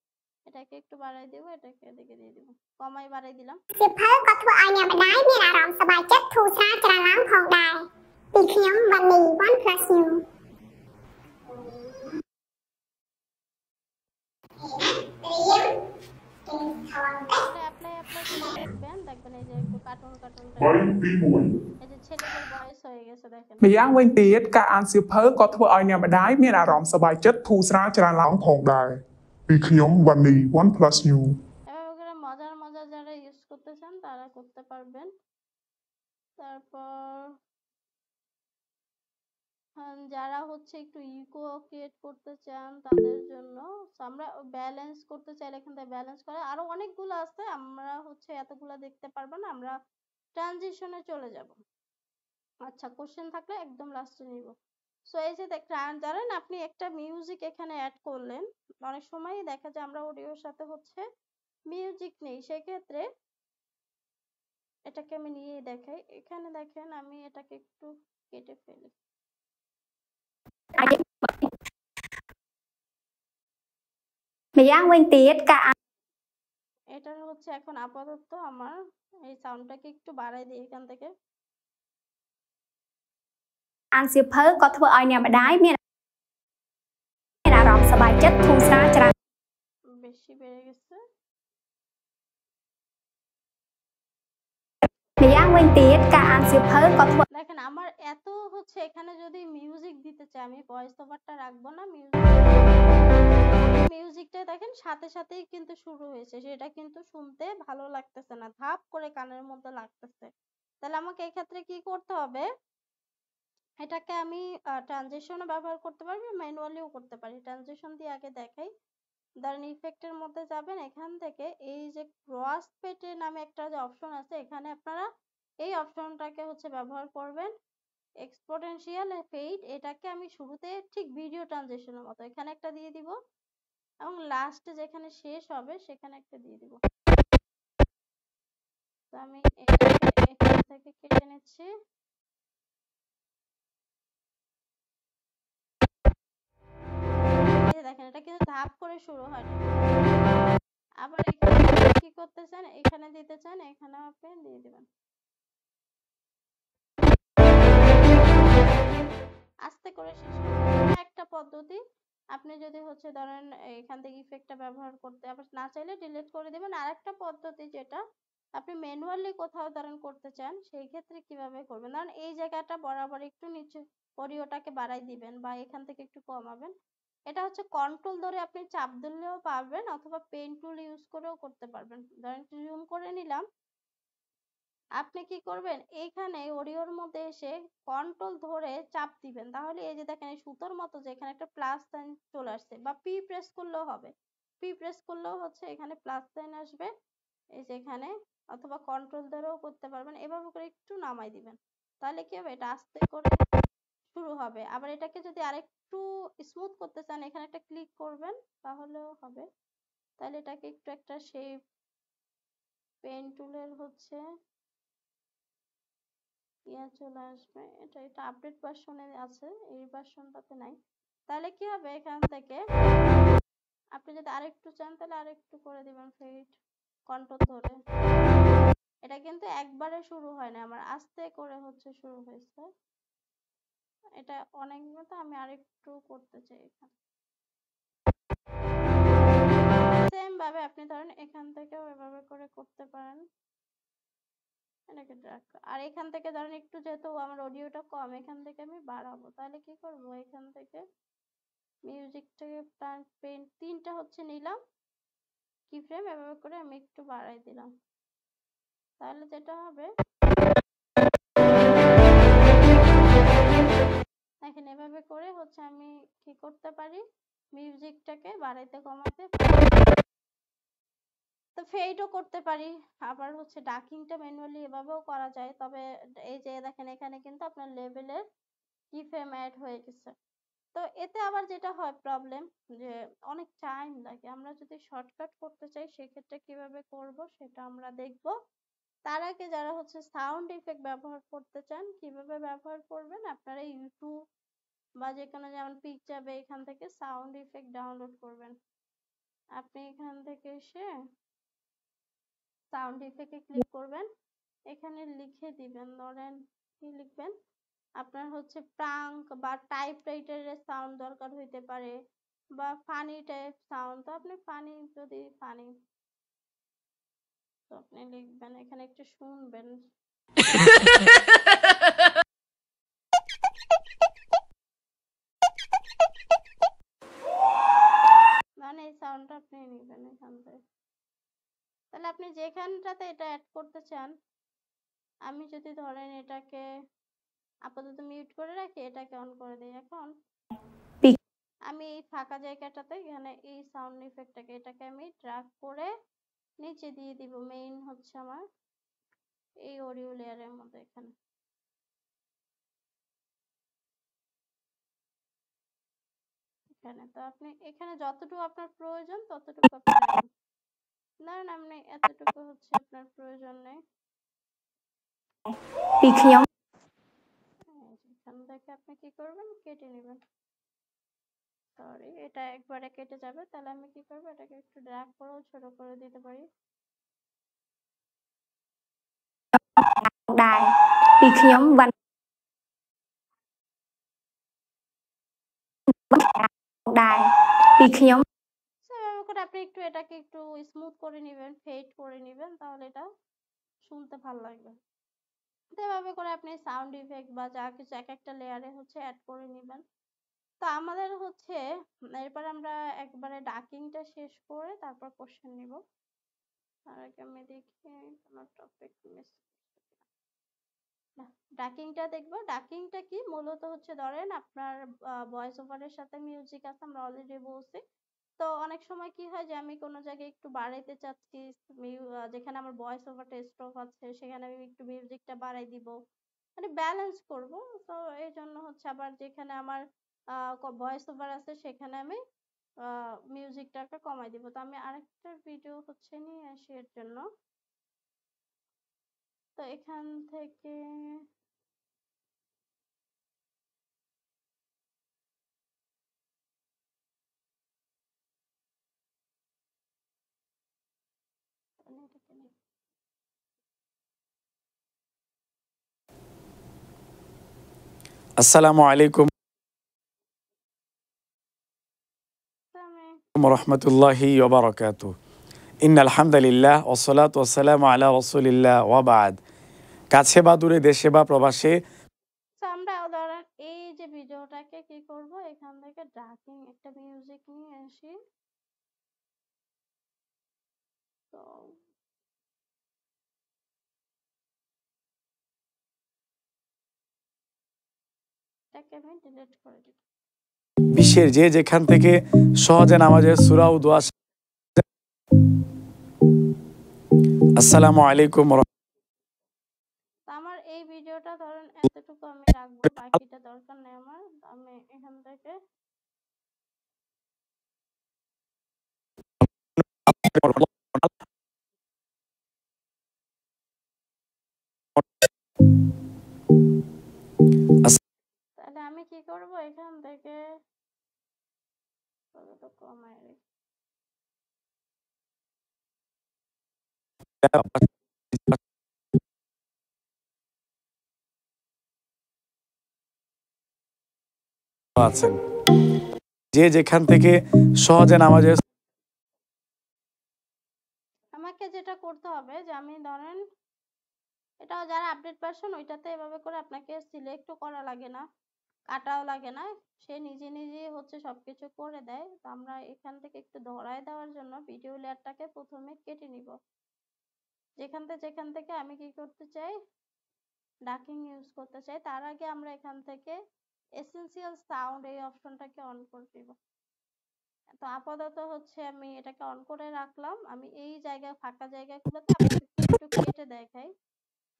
[SPEAKER 1] এটাকে একটু বাড়াই দেবো, এটাকে এদিকে দিয়ে দিব, কমাই বাড়াই দিলাম।
[SPEAKER 3] Siêu phớ có thua ai nhà mà đái miên ả rõm sơ bài chất thu xa chả láng phòng đài Vì khiếm và nì OnePlus New
[SPEAKER 1] apply করে দেখবেন, দেখবেন এই যে একটু cartoon cartoon type,
[SPEAKER 2] Bay Tí Mùi.
[SPEAKER 1] এই যে ছেলেদের voice হয়ে গেছে দেখেন।
[SPEAKER 2] Mày dám quên tiết cả ăn siêu phớ có thua ai nhà mà đái miên ả rõm sơ bài chất thu xa chả láng phòng đài Vì khiếm và nì OnePlus New.
[SPEAKER 1] এভাবে করে মজার মজার যারা use করতে চান তারা করতে পারবেন। তারপর যারা হচ্ছে একটু ইকো ক্রিয়েট করতে চান তাদের জন্য, আমরা ব্যালেন্স করতে চাইলে এখান থেকে ব্যালেন্স করে আরো অনেকগুলো আছে, আমরা হচ্ছে এতগুলো দেখতে পারবো না, আমরা ট্রানজিশনে চলে যাব। আচ্ছা, কোশ্চেন থাকলে একদম লাস্টে নিব। সো এই যে জানেন আপনি একটা মিউজিক এখানে অ্যাড করলেন, অনেক সময় দেখা যায় আমরা অডিওর সাথে হচ্ছে মিউজিক নেই, সেক্ষেত্রে এটাকে আমি নিয়ে দেখাই। এখানে দেখেন আমি এটাকে একটু কেটে ফেলি।
[SPEAKER 3] Mày dám quên tiết cả ăn
[SPEAKER 1] এটার হচ্ছে এখন আপাতত আমার এই সাউন্ডটাকে একটু বাড়াই দিই এখান থেকে।
[SPEAKER 3] Ăn siêu phớ có thua ai nhà mà đái miên ả rõm sơ bài chất thu xa chả
[SPEAKER 1] বেশি বেড়ে গেছে।
[SPEAKER 3] Mày dám quên tiết cả ăn siêu phớ có thua
[SPEAKER 1] দেখেন আমার এত হচ্ছে, এখানে যদি মিউজিক দিতে চাই আমি ভয়েস ওভারটা রাখবো না, মিউজিকটা দেখেন সাথে সাথেই কিন্তু শুরু হয়েছে, সেটা কিন্তু শুনতে ভালো লাগতেছে না, ধাপ করে কানের মধ্যে লাগতেছে। তাহলে আমাকে এই ক্ষেত্রে কি করতে হবে, এটাকে আমি ট্রানজিশনও ব্যবহার করতে পারবি, ম্যানুয়ালিও করতে পারি। ট্রানজিশন দিয়ে আগে দেখাই, ধরেন ইফেক্টের মধ্যে যাবেন, এখান থেকে এই যে ক্রস পেটে নামে একটা যে অপশন আছে, এখানে আপনারা এই অপশনটাকে হচ্ছে ব্যবহার করবেন, এক্সপোনেনশিয়াল ফেড, এটাকে আমি শুরুতে ঠিক ভিডিও ট্রানজিশনের মতো এখানে একটা দিয়ে দিব, এবং লাস্টে যেখানে শেষ হবে সেখানে একটা দিয়ে দিব। তো আমি এটাকে এখান থেকে কেটে নিচ্ছি। দেখেন এটা কিন্তু ধাপ করে শুরু হয় না। আবার এখানে কি করতে চান, এখানে দিতে চান, এখানে আপনি দিয়ে দিবেন। আস্তে করে শেষ করবেন। একটা পদ্ধতি, আপনি যদি হচ্ছে ধরেন এখান থেকে ইফেক্টটা ব্যবহার করতে আবার না চাইলে ডিলিট করে দিবেন। আরেকটা পদ্ধতি যেটা আপনি ম্যানুয়ালি কোথাও ধরেন করতে চান, সেই ক্ষেত্রে কিভাবে করবেন, ধরেন এই জায়গাটা বরাবর একটু নিচে অডিওটাকে বাড়াই দিবেন বা এখান থেকে একটু কমাবেন, এটা হচ্ছে কন্ট্রোল ধরে আপনি চাপ দিলেও পারবেন অথবা পেন টুল ইউজ করেও করতে পারবেন। ধরেন জুম করে নিলাম, আপনি কি করবেন এইখানে অডিওর মধ্যে এসে কন্ট্রোল ধরে চাপ দিবেন, তাহলে এই যে দেখেন এই সুতোর মতো যে এখানে একটা প্লাস সাইন চলে আসছে, বা পি প্রেস করলেও হবে, পি প্রেস করলেও হচ্ছে এখানে প্লাস সাইন আসবে এই যে এখানে, অথবা কন্ট্রোল ধরেও করতে পারবেন। এভাবে করে একটু নামাই দিবেন, তাহলে কি হবে এটা আস্তে করে শুরু হবে। আবার এটাকে যদি আরেকটু স্মুথ করতে চান এখানে একটা ক্লিক করবেন তাহলেও হবে। তাহলে এটাকে একটু একটা শেপ পেন টুলের হচ্ছে চলে আসবে, এটা আপডেট ভার্সনে আছে, এই ভার্সনটাতে নাই। তাহলে কি হবে এখান থেকে আপনি যদি আরেকটু চান তাহলে আরেকটু করে দিবেন ফেড কন্ট্রোল ধরে। এটা কিন্তু একবারে শুরু হয় না, আমার আস্তে করে হচ্ছে শুরু হয়েছে। এটা অনেক মতো আমি আরেকটু করতে চাই এখানে। সেম ভাবে আপনি ধরেন এখান থেকেও এভাবে করে করতে পারেন। এটাকে ড্র্যাগ আর এখান থেকে ধরেন একটু যেহেতু আমার অডিওটা কম এখান থেকে আমি বাড়াবো, তাহলে কি করব এখান থেকে মিউজিকটাকে পেন 3টা হচ্ছে নিলাম কি ফ্রেম, এভাবে করে আমি একটু বাড়াই দিলাম, তাহলে যেটা হবে দেখেন এভাবে করে হচ্ছে আমি কি করতে পারি মিউজিকটাকে বাড়াইতে কমাইতে, তো ফেডও করতে পারি। আবার হচ্ছে ডাকিংটা ম্যানুয়ালি এভাবেও করা যায়, তবে এই যে দেখেন এখানে কিন্তু আপনার লেভেলের কি ফ্রেম অ্যাড হয়ে গেছে। তো এতে আবার যেটা হয় প্রবলেম যে অনেক টাইম লাগে, আমরা যদি শর্টকাট করতে চাই সেক্ষেত্রে কিভাবে করব সেটা আমরা দেখব। তার আগে যারা হচ্ছে সাউন্ড ইফেক্ট ব্যবহার করতে চান কিভাবে ব্যবহার করবেন, আপনারা ইউটিউব বা যেখানে যেমন পিকচাবে এখান থেকে সাউন্ড ইফেক্ট ডাউনলোড করবেন। আপনি এখান থেকে এসে সাউন্ড ইফেক্টে ক্লিক করবেন, এখানে লিখে দিবেন, ধরেন কি লিখবেন আপনার হচ্ছে প্রাঙ্ক বা টাইপ রাইটারের সাউন্ড দরকার হইতে পারে, বা ফানি টাইপ সাউন্ড, তো আপনি ফানি যদি ফানি তো আপনি লিখবেন, এখানে একটু শুনবেন মানে এই সাউন্ডটা আপনি নিবেন এখান থেকে। তাহলে আপনি যেখানটাতে এটা অ্যাড করতে চান, আমি যদি ধরেন এটাকে আপাতত মিউট করে রাখি, এটাকে অন করে দিই। এখন আমি এই ফাঁকা জায়গাটাতে এখানে এই সাউন্ড ইফেক্টটাকে এটাকে আমি ড্র্যাগ করে নিচে দিয়ে দিব, মেইন হচ্ছে আমার এই অডিও লেয়ারের মধ্যে এখানে। এখানে তো আপনি এখানে যতটুকু আপনার প্রয়োজন ততটুকু আপনি নেবেন, ধরেন আপনি এতটুকু হচ্ছে আপনার প্রয়োজন নেই, এখান থেকে আপনি কি করবেন কেটে নেবেন। সরি এটা একবারে কেটে যাবে, তাহলে আমি কি করবো এটাকে একটু ড্র্যাগ করেও ছোট করে দিতে পারি।
[SPEAKER 3] Đài vìខ្ញុំvẫn đài vìខ្ញុំ
[SPEAKER 1] এভাবে করে আপনি একটু এটাকে একটু স্মুথ করে নেবেন, ফেড করে নেবেন, তাহলে এটা শুনতে ভালো লাগবে। তো এভাবে করে আপনি সাউন্ড ইফেক্ট বা যা কিছু এক একটা লেয়ারে হচ্ছে অ্যাড করে নেবেন। তো আমাদের হচ্ছে এরপর আমরা একবারে ডাকিংটা শেষ করে তারপর কোশ্চেন নিব। তার আগে আমি দেখি কোনো টপিক মিস না, ডাকিংটা দেখবো। ডাকিংটা কি মূলত হচ্ছে ধরেন আপনার ভয়েস ওভারের সাথে মিউজিক আছে, আমরা অলরেডি বলছি। তো অনেক সময় কি হয় যে আমি কোনো জায়গায় একটু বাড়াইতে চাচ্ছি, যেখানে আমার ভয়েস ওভারটা স্টপ আছে সেখানে আমি একটু মিউজিকটা বাড়াই দিব, মানে ব্যালেন্স করব। তো এই জন্য হচ্ছে আবার যেখানে আমার ভয়েস ওভার আছে সেখানে আমি মিউজিকটাকে কমাই দিব। তো আমি আরেকটা ভিডিও হচ্ছে নিয়ে আসি এর জন্য। তো এখান থেকে
[SPEAKER 5] السلام عليكم ورحمة الله وبركاته إن الحمد لله والصلاة والسلام على رسول الله وبعد কাছে বা দূরে দেশে বা প্রবাসে
[SPEAKER 1] আমরা ধরেন এই যে ভিডিওটাকে কি করব এখান থেকে ড্র্যাগ ডাকিং একটা মিউজিক নিয়ে আসি। তো এটাকে আমি ডিলিট করে দিই।
[SPEAKER 5] বিশ্বের যে যেখান থেকে সহজে নামাজের সূরা ও দোয়া। আসসালামু আলাইকুম।
[SPEAKER 1] আমার এই ভিডিওটা ধরেন এতটুকু আমি রাখবো, বাকিটা দরকার নেই আমার। আমি এখান থেকে তাহলে আমি কি করব, এখান থেকে কমায় রেখে
[SPEAKER 5] আছেন যে যেখান থেকে সহজে নামাজের।
[SPEAKER 1] আমাকে যেটা করতে হবে যে আমি ধরেন এটা যারা আপডেট ভার্সন ওইটাতে এভাবে করে আপনাকে সিলেক্টও করা লাগে না, কাটাও লাগে না, সে নিজে নিজেই হচ্ছে সবকিছু করে দেয়। তো আমরা এখান থেকে একটু ধরায় দেওয়ার জন্য ভিডিও লেয়ারটাকে প্রথমে কেটে নিব। যেখান থেকে আমি কি করতে চাই, ডাকিং ইউজ করতে চাই, তার আগে আমরা এখান থেকে এসেনশিয়াল সাউন্ড এই অপশনটাকে অন করে দিব। তো আপাতত হচ্ছে আমি এটাকে অন করে রাখলাম। আমি এই জায়গায় ফাঁকা জায়গাগুলোতে একটু কেটে দেখাই।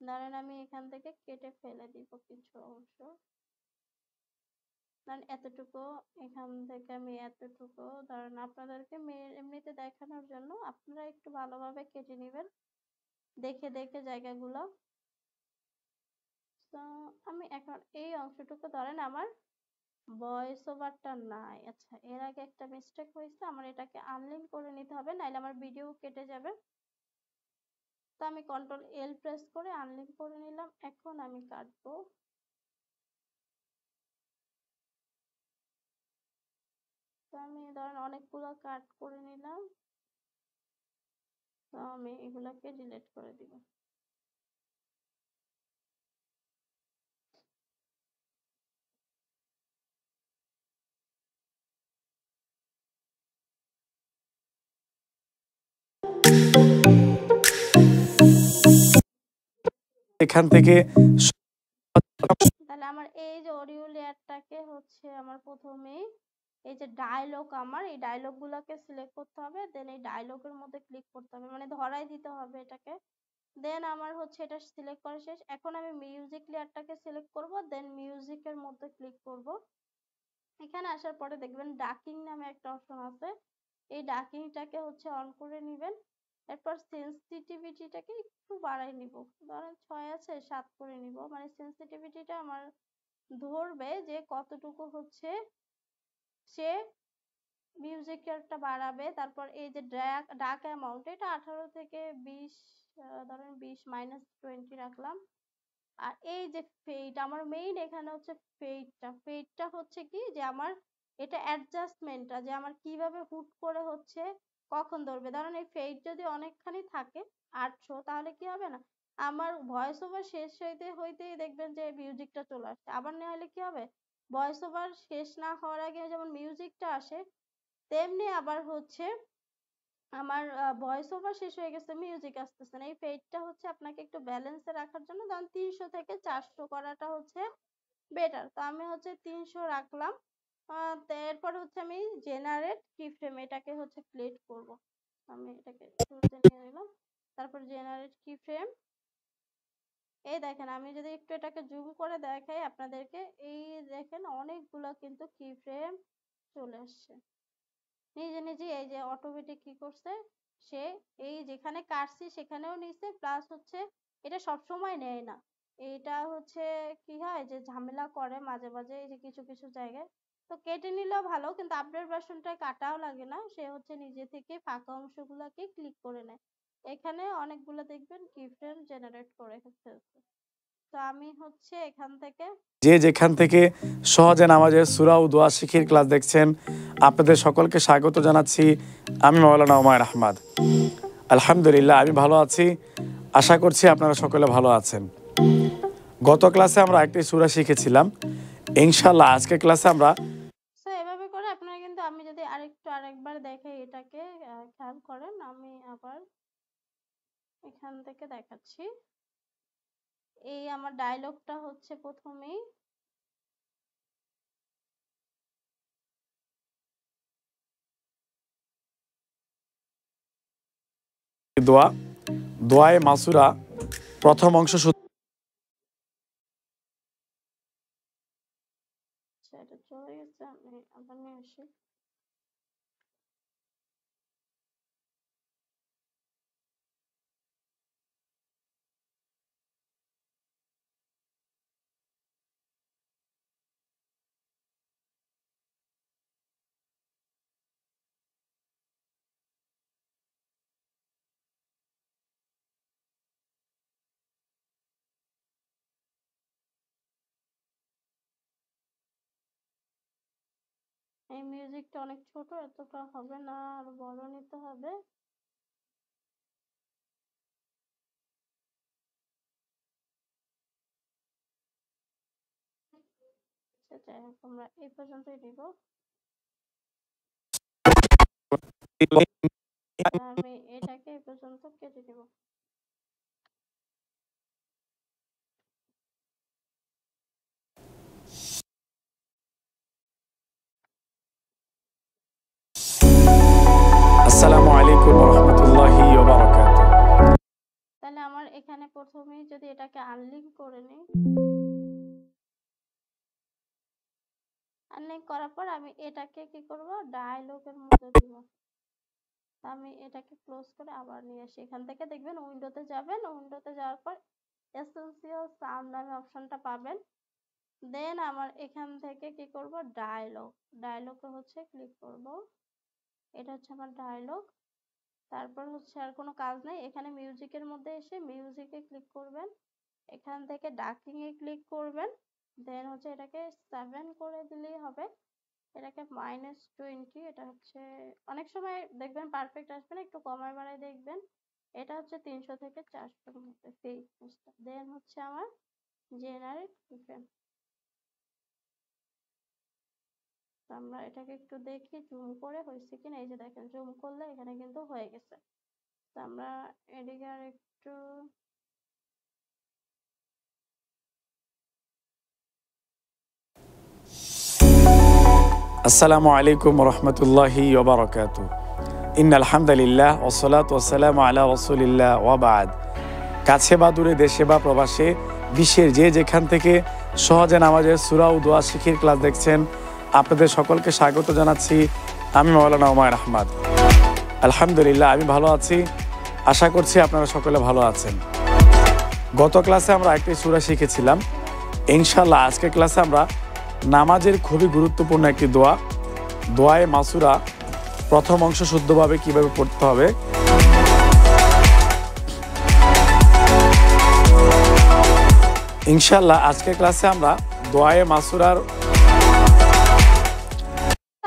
[SPEAKER 1] ধরেন আমি এখান থেকে কেটে ফেলে দিব কিছু অংশ, ধরেন এতটুকু, এখান থেকে আমি এতটুকু, ধরেন আপনাদেরকে এমনিতে দেখানোর জন্য আপনারা একটু ভালোভাবে কেটে নেবেন দেখে দেখে জায়গাগুলো। তো আমি এখন এই অংশটুকু ধরেন আমার ভয়েস ওভারটা নাই। আচ্ছা, এর আগে একটা মিস্টেক হয়েছে, আমার এটাকে আনলিঙ্ক করে নিতে হবে, নাইলে আমার ভিডিও কেটে যাবে। তো আমি কন্ট্রোল এল প্রেস করে আনলিঙ্ক করে নিলাম। এখন আমি কাটবো। তো আমি ধরেন অনেকগুলো কাট করে নিলাম। তো আমি এগুলাকে ডিলিট করে দিব।
[SPEAKER 5] এখান থেকে
[SPEAKER 1] তাহলে আমার এই যে অডিও লেয়ারটাকে হচ্ছে আমার প্রথমেই এই যে ডায়লগ, আমার এই ডায়লগ গুলাকে সিলেক্ট করতে হবে, দেন এই ডায়লগের মধ্যে ক্লিক করতে হবে, মানে ধরাই দিতে হবে এটাকে। দেন আমার হচ্ছে এটা সিলেক্ট করা শেষ। এখন আমি মিউজিক লেয়ারটাকে সিলেক্ট করব, দেন মিউজিকের মধ্যে ক্লিক করব। এখানে আসার পরে দেখবেন ডাকিং নামে একটা অপশন আছে, এই ডাকিংটাকে হচ্ছে অন করে নেবেন। এরপর সেন্সিটিভিটিটাকে একটু বাড়াই নিব, ধরেন 6 আছে 7 করে নিব, মানে সেন্সিটিভিটিটা আমার ধরবে যে কতটুকু হচ্ছে সে মিউজিকেরটা বাড়াবে। তারপর এই যে ডাক অ্যামাউন্ট, এটা 18 থেকে 20, ধরেন 20 -20 রাখলাম। আর এই যে ফেড, আমার মেইন এখানে হচ্ছে ফেডটা হচ্ছে কি যে আমার এটা অ্যাডজাস্টমেন্টটা, যে আমার কিভাবে হুট করে হচ্ছে কখন ধরবে। ধরেন এই ফেড যদি অনেকখানি থাকে 800, তাহলে কি হবে না, আমার ভয়েস ওভার শেষ হইতেই দেখবেন যে মিউজিকটা চলে আসছে। আবার না হলে কি হবে, ভয়েস ওভার শেষ না হওয়ার আগে যেমন মিউজিকটা আসে, তেমনি আবার হচ্ছে আমার ভয়েস ওভার শেষ হয়ে গেছে, মিউজিক আসতেছে না। এই ফেডটা হচ্ছে আপনাকে একটু ব্যালেন্সে রাখার জন্য ধরুন 300 থেকে 400 করাটা হচ্ছে বেটার। তো আমি হচ্ছে 300 রাখলাম। এরপর হচ্ছে আমি জেনারেট কিফ্রেম এটাকে হচ্ছে ক্লিক করব। আমি এটাকে শুরুতে নিয়ে নিলাম। তারপর জেনারেট কিফ্রেম, এই দেখেন আমি যদি একটু এটাকে জুম করে দেখাই আপনাদেরকে, এই দেখেন অনেকগুলো কিন্তু কিফ্রেম চলে আসছে নিজে নিজে। এই যে অটোমেটিক কি করছে, সে এই যেখানে কাটছি সেখানেও নিছে, প্লাস হচ্ছে এটা সব সময় নেয় না, এটা হচ্ছে কি হয় যে ঝামেলা করে মাঝে মাঝে এই যে কিছু কিছু জায়গায়। তো কেটে নিলেও ভালো, কিন্তু আপডেট ভার্সনটায় কাটাও লাগে না, সে হচ্ছে নিজে থেকে ফাঁকা অংশগুলোকে ক্লিক করে নেয়। এখানে অনেকগুলো দেখবেন কিফ্রেম জেনারেট করে ফেলছে। তো আমি হচ্ছে এখান থেকে
[SPEAKER 5] যে যেখান থেকে সহজে নামাজের সূরা ও দোয়া শিখির ক্লাস দেখছেন, আপনাদের সকলকে স্বাগত জানাচ্ছি। আমি মাওলানা উমায়ের আহমদ। আলহামদুলিল্লাহ আমি ভালো আছি, আশা করছি আপনারা সকলে ভালো আছেন। গত ক্লাসে আমরা একটি সূরা শিখেছিলাম, ইনশাআল্লাহ আজকের ক্লাসে আমরা
[SPEAKER 1] এভাবে করে আপনারা একবার দেখে এটাকে খেয়াল করেন, আমি আবার এখান থেকে দেখাচ্ছি। এই আমার ডায়লগটা হচ্ছে প্রথমেই
[SPEAKER 5] দোয়া দোয়ায়ে মাসুরা প্রথম অংশ
[SPEAKER 1] এটা চলে গেছে, আমি আবার নিয়ে আসি। এই মিউজিকটা অনেক ছোট, এতটা হবে না, আরো বড় নিতে হবে। যাই হোক, আমরা এই পর্যন্তই দিব। আমি এটাকে এই পর্যন্ত কেটে দিব।
[SPEAKER 5] আসসালামু আলাইকুম ওয়া রাহমাতুল্লাহি ওয়া বারাকাতুহু।
[SPEAKER 1] তাহলে আমার এখানে প্রথমেই যদি এটাকে আনলিঙ্ক করে নিই, আনলিঙ্ক করার পর আমি এটাকে কি করব, ডায়ালগের মধ্যে দিব। আমি এটাকে ক্লোজ করে আবার নিয়ে আসি। এখান থেকে দেখবেন উইন্ডোতে যাবেন, উইন্ডোতে যাওয়ার পর এসেনশিয়াল সাউন্ড নামে অপশনটা পাবেন। দেন আমার এখান থেকে কি করব, ডায়ালগে হচ্ছে ক্লিক করব। এটা হচ্ছে আমার ডায়ালগ। তারপর হচ্ছে আর কোনো কাজ নেই, এখানে মিউজিকের মধ্যে এসে মিউজিকে ক্লিক করবেন। এখান থেকে ডাকিং এ ক্লিক করবেন। দেন হচ্ছে এটাকে 7 করে দিলেই হবে। এটাকে -20, এটা হচ্ছে অনেক সময় দেখবেন পারফেক্ট আসবে না, একটু কমায় বাড়ায় দেখবেন। এটা হচ্ছে 300 থেকে 400-র মধ্যে ফেকনেসটা। দেন হচ্ছে আমার জেনারেট ইফেক্ট। আমরা এটাকে একটু দেখি জুম করে হয়েছে কিনা। এই যে দেখেন, জুম করলে এখানে কিন্তু হয়ে গেছে। তো আমরা এদিকে আর একটু
[SPEAKER 5] আসসালামু আলাইকুম ওয়া রাহমাতুল্লাহি ওয়া বারাকাতুহু। ইন্নাল হামদালিল্লাহ ওয়াস সালাতু ওয়াস সালামু আলা রাসূলিল্লাহ ওয়া বা'দ। কাছে বা দূরে, দেশে বা প্রবাসে, বিশ্বের যে যেখান থেকে সহজে নামাজের সূরা ও দোয়া শিখির ক্লাস দেখছেন, আপনাদের সকলকে স্বাগত জানাচ্ছি। আমি মাওলানা উমাইর আহমদ। আলহামদুলিল্লাহ, আমি ভালো আছি। আশা করছি আপনারা সকলে ভালো আছেন। গত ক্লাসে আমরা একটি সূরা শিখেছিলাম। ইনশাআল্লাহ আজকের ক্লাসে আমরা নামাজের খুবই গুরুত্বপূর্ণ একটি দোয়ায়ে মাসুরা প্রথম অংশ শুদ্ধভাবে কিভাবে পড়তে হবে, ইনশাআল্লাহ আজকের ক্লাসে আমরা দোয়ায়ে মাসুরার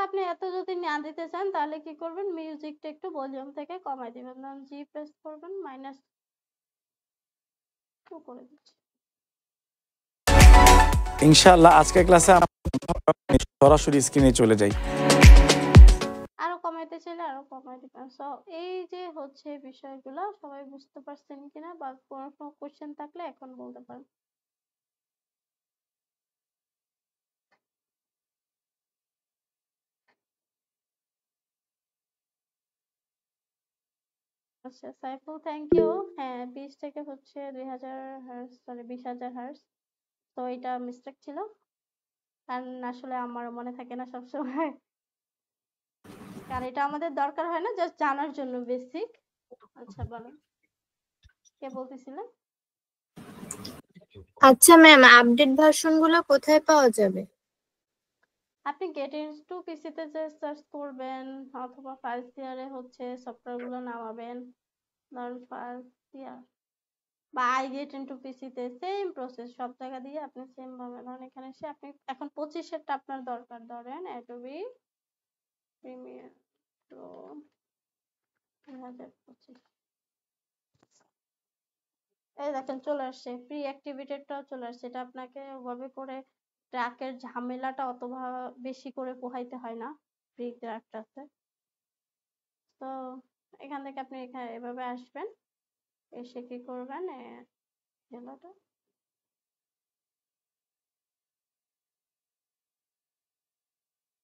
[SPEAKER 1] আপনি এত যদি না দিতে চান তাহলে কি করবেন, মিউজিকটা একটু ভলিউম থেকে কমাই দিবেন। ধরুন জি প্রেস করবেন, -2 করে দিচ্ছি।
[SPEAKER 5] ইনশাআল্লাহ আজকের ক্লাসে আমরা সরাসরি স্ক্রিনে চলে যাই।
[SPEAKER 1] আরো কমাইতে চাইলে আরো কমাই দিবেন। সো এই যে হচ্ছে বিষয়গুলো সবাই বুঝতে পারছেন কিনা, বা কোনো কোশ্চেন থাকলে এখন বলতে পারেন। আচ্ছা সাইফুল, থ্যাংক ইউ। হ্যাঁ, 20 থেকে হচ্ছে 2000 হার্টজ, সরি 20,000 হার্টজ। তো এটা মিস্টেক ছিল, কারণ আসলে আমার মনে থাকে না সবসময়। কারণ এটা আমাদের দরকার হয় না, জাস্ট জানার জন্য বেসিক। আচ্ছা বলেন, কে বলতেছিলেন?
[SPEAKER 6] আচ্ছা ম্যাম, আপডেট ভার্সন গুলো কোথায় পাওয়া যাবে?
[SPEAKER 1] আপনি গেট ইনটু পিসিতে যে সার্চ করবেন, অথবা ফাইল শেয়ারে হচ্ছে সফটওয়্যার গুলো নামাবেন। ধরুন ফাইল শেয়ার বা আই গেট ইনটু পিসিতে সেম প্রসেস, সব জায়গা দিয়ে আপনি সেম ভাবে ধরেন এখানে এসে আপনি এখন 25-এরটা আপনার দরকার, ধরেন অ্যাডোবি প্রিমিয়ার প্রো 2025। এই দেখেন চলে আসছে, ফ্রি অ্যাক্টিভেটেডটাও চলে আসছে। এটা আপনাকে ওভাবে করে ট্র্যাকের ঝামেলাটা অত বেশি করে পোহাইতে হয় না, ফ্রি ট্র্যাকটাতে। এখান থেকে আপনি এখানে এভাবে আসবেন, এসে কি করবেন গেলোটা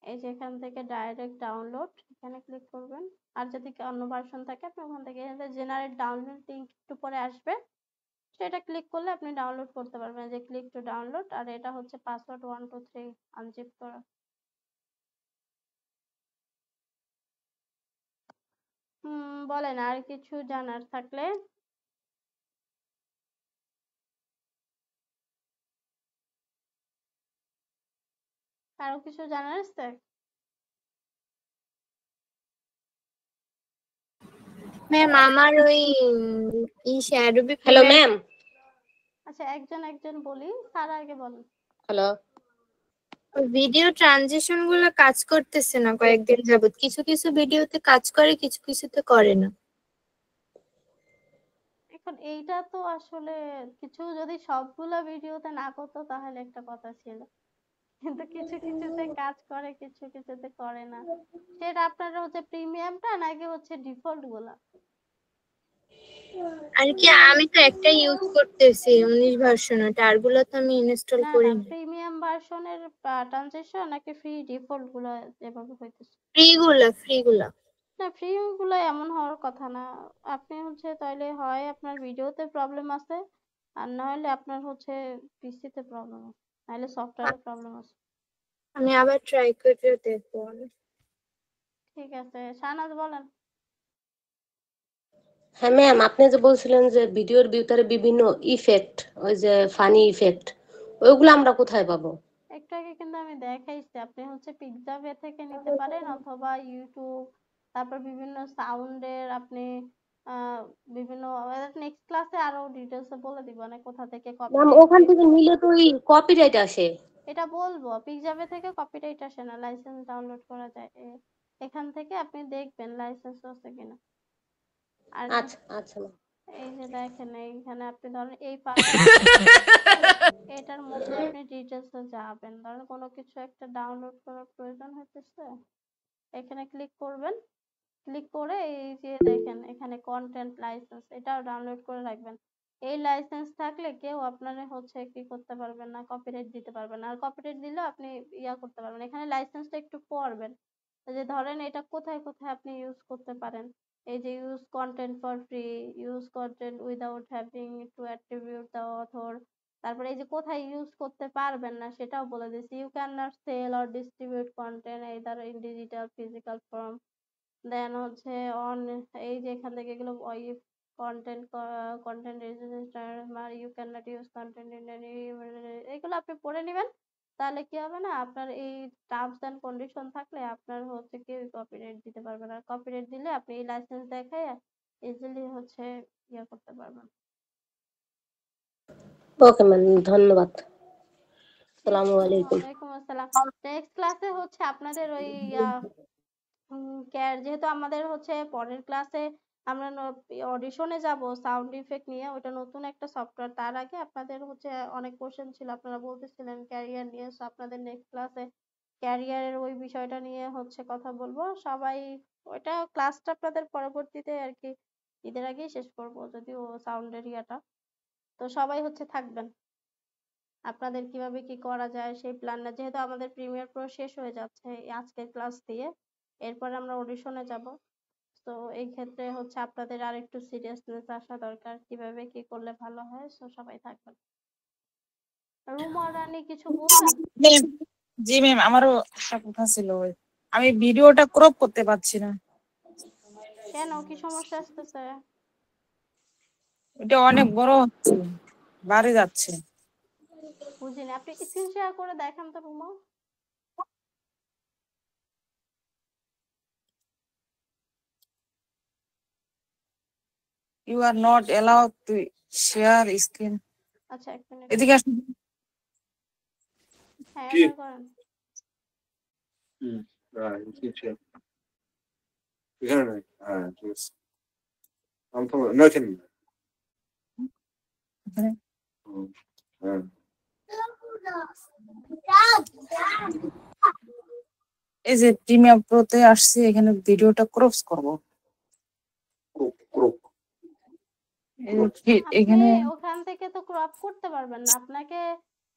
[SPEAKER 1] এই যে এখান থেকে ডাইরেক্ট ডাউনলোড এখানে ক্লিক করবেন। আর যদি অন্য ভার্সন থাকে আপনি ওখান থেকে জেনারেট ডাউনলোড লিঙ্ক একটু পরে আসবে, সেটা ক্লিক করলে আপনি ডাউনলোড করতে পারবেন। যে ক্লিক টু ডাউনলোড, আর এটা হচ্ছে পাসওয়ার্ড 123 আনজিপ করা। বলেন আর কিছু জানার থাকলে। কারো কিছু জানার আছে?
[SPEAKER 6] ম্যাম আমার ওই অ্যাডোবি
[SPEAKER 7] হ্যালো
[SPEAKER 6] প্রিমিয়ার।
[SPEAKER 7] ম্যাম।
[SPEAKER 1] আচ্ছা একজন বলি, স্যার আগে বলেন।
[SPEAKER 7] হ্যালো।
[SPEAKER 6] ভিডিও ট্রানজিশন গুলো কাজ করতেছে না কয়েকদিন যাবত। কিছু কিছু ভিডিওতে কাজ করে, কিছু কিছুতে করে না।
[SPEAKER 1] এখন এইটা তো আসলে কিছু যদি সবগুলা ভিডিওতে না করতো তাহলে একটা কথা ছিল, কিন্তু কিছু কিছুতে কাজ করে, কিছু কিছুতে করে না। সেটা আপনারা হচ্ছে প্রিমিয়ামটা নাকি হচ্ছে ডিফল্ট গুলা?
[SPEAKER 6] আর কি আমি তো একটাই ইউজ করতেছি 19 ভার্সন, আর গুলো তো আমি ইনস্টল
[SPEAKER 1] না
[SPEAKER 6] করি
[SPEAKER 1] না,
[SPEAKER 6] না।
[SPEAKER 1] প্রিমিয়াম ভার্সনের ট্রানজিশন নাকি ফ্রি ডিফল্ট গুলা যেভাবে হইতেছে?
[SPEAKER 6] ফ্রি গুলা।
[SPEAKER 1] না, ফ্রি গুলো এমন হওয়ার কথা না। আপনি হচ্ছে তাইলে হয় আপনার ভিডিওতে প্রবলেম আছে, আর না হলে আপনার হচ্ছে পিসিতে প্রবলেম আছে, নাহলে সফটওয়্যারে প্রবলেম আছে।
[SPEAKER 6] আমি আবার ট্রাই করে দেখবো।
[SPEAKER 1] ঠিক আছে, শাহনাজ বলেন।
[SPEAKER 7] হ্যাঁ ম্যাম, আপনি যে বলছিলেন যে ভিডিওর ভিতরে বিভিন্ন ইফেক্ট, ওই যে ফানি ইফেক্ট, ওইগুলো আমরা কোথায় পাবো?
[SPEAKER 1] একটু আগে কিন্তু আমি দেখাইছি, আপনি হচ্ছে পিক্সাভে থেকে নিতে পারেন অথবা ইউটিউব, তারপর বিভিন্ন সাউন্ডের আপনি আহ বিভিন্ন নেক্সট ক্লাসে আরো ডিটেলসে বলে দিব না কোথা থেকে
[SPEAKER 7] ম্যাম
[SPEAKER 1] কপিরাইট
[SPEAKER 7] ওখান থেকে নিলে তো ওই কপিরাইট আসে।
[SPEAKER 1] এটা বলবো। পিক্সাভে থেকে কপিরাইট আসে না, লাইসেন্স ডাউনলোড করা যায়। এখান থেকে আপনি দেখবেন লাইসেন্স আছে কিনা। আর
[SPEAKER 7] আচ্ছা আচ্ছা ম্যাম।
[SPEAKER 1] এই যে দেখেন এইখানে আপনি ধরেন এই এটার মধ্যে আপনি ডিটেলসে যাবেন, ধরেন কোনো কিছু একটা ডাউনলোড করার প্রয়োজন হইতেছে, এখানে ক্লিক করবেন। ক্লিক করে এই যে দেখেন এখানে কন্টেন্ট লাইসেন্স, এটাও ডাউনলোড করে রাখবেন। এই লাইসেন্স থাকলে কেউ আপনার হচ্ছে কি করতে পারবেন না, কপিরাইট দিতে পারবেন না। আর কপিরাইট দিলেও আপনি ইয়া করতে পারবেন। এখানে লাইসেন্সটা একটু পড়বেন, যে ধরেন এটা কোথায় কোথায় আপনি ইউজ করতে পারেন। এই যে use content for free, use content without having to attribute the author. তারপরে এই যে কোথায় ইউজ করতে পারবেন না সেটাও বলে দিচ্ছি। You can not sell or distribute content either in digital physical form, then হচ্ছে অন এই যে এখান থেকে এগুলো content content register you can not use content in any, এগুলো আপনি পড়ে নেবেন। তাহলে কি হবে না, আপনার এই টার্মস এন্ড কন্ডিশন থাকলে আপনার হচ্ছে কেউ কপিরাইট দিতে পারবে না। কপিরাইট দিলে আপনি এই লাইসেন্স দেখায় ইজিলি হচ্ছে ইয়ে করতে পারবেন।
[SPEAKER 7] ওকে ম্যাম, ধন্যবাদ।
[SPEAKER 1] ঠিক
[SPEAKER 7] আসসালামু
[SPEAKER 1] আছে,
[SPEAKER 7] আলাইকুম।
[SPEAKER 1] ওয়ালাইকুম আসসালাম। নেক্সট ক্লাসে হচ্ছে আপনাদের ওই যেহেতু আমাদের হচ্ছে পরের ক্লাসে আমরা অডিশনে যাব সাউন্ড ইফেক্ট নিয়ে, ওটা নতুন একটা সফটওয়্যার। তার আগে আপনাদের হচ্ছে অনেক কোশ্চেন ছিল, আপনারা বলতেছিলেন ক্যারিয়ার নিয়ে। আপনাদের নেক্সট ক্লাসে ক্যারিয়ারের ওই বিষয়টা নিয়ে হচ্ছে কথা বলবো সবাই। ওইটা ক্লাসটা আপনাদের পরবর্তীতে আর কি ঈদের আগেই শেষ করবো, যদিও সাউন্ডের ইয়াটা। তো সবাই হচ্ছে থাকবেন, আপনাদের কিভাবে কি করা যায় সেই প্ল্যানটা, যেহেতু আমাদের প্রিমিয়ার প্রো শেষ হয়ে যাচ্ছে আজকের ক্লাস দিয়ে, এরপরে আমরা অডিশনে যাব। তো এই ক্ষেত্রে হচ্ছে আপনাদের আর একটু সিরিয়াসনেস আসা দরকার, কিভাবে কি করলে ভালো হয়। সো সবাই থাকবেন। রুমা রানী কিছু বলবেন?
[SPEAKER 8] জি ম্যাম, আমারও একটা কথা ছিল। আমি ভিডিওটা ক্রপ করতে পারছি না।
[SPEAKER 1] কেন, কি সমস্যা আসতেছে?
[SPEAKER 8] এটা অনেক বড় হচ্ছে, বাড়ে যাচ্ছে।
[SPEAKER 1] বুঝিনি, আপনি স্ক্রিন শেয়ার করে দেখান তো Ruma.
[SPEAKER 8] You are not allowed to share screen.
[SPEAKER 1] আচ্ছা এক মিনিট,
[SPEAKER 8] এদিকে আসুন।
[SPEAKER 1] হ্যাঁ এটা করেন।
[SPEAKER 8] এই যে প্রিমিয়ার প্রোতে আসছে, এখানে ভিডিওটা ক্রপ করব। আপনি
[SPEAKER 6] এখানে
[SPEAKER 1] ওখান থেকে তো ক্রপ করতে পারবেন না, আপনাকে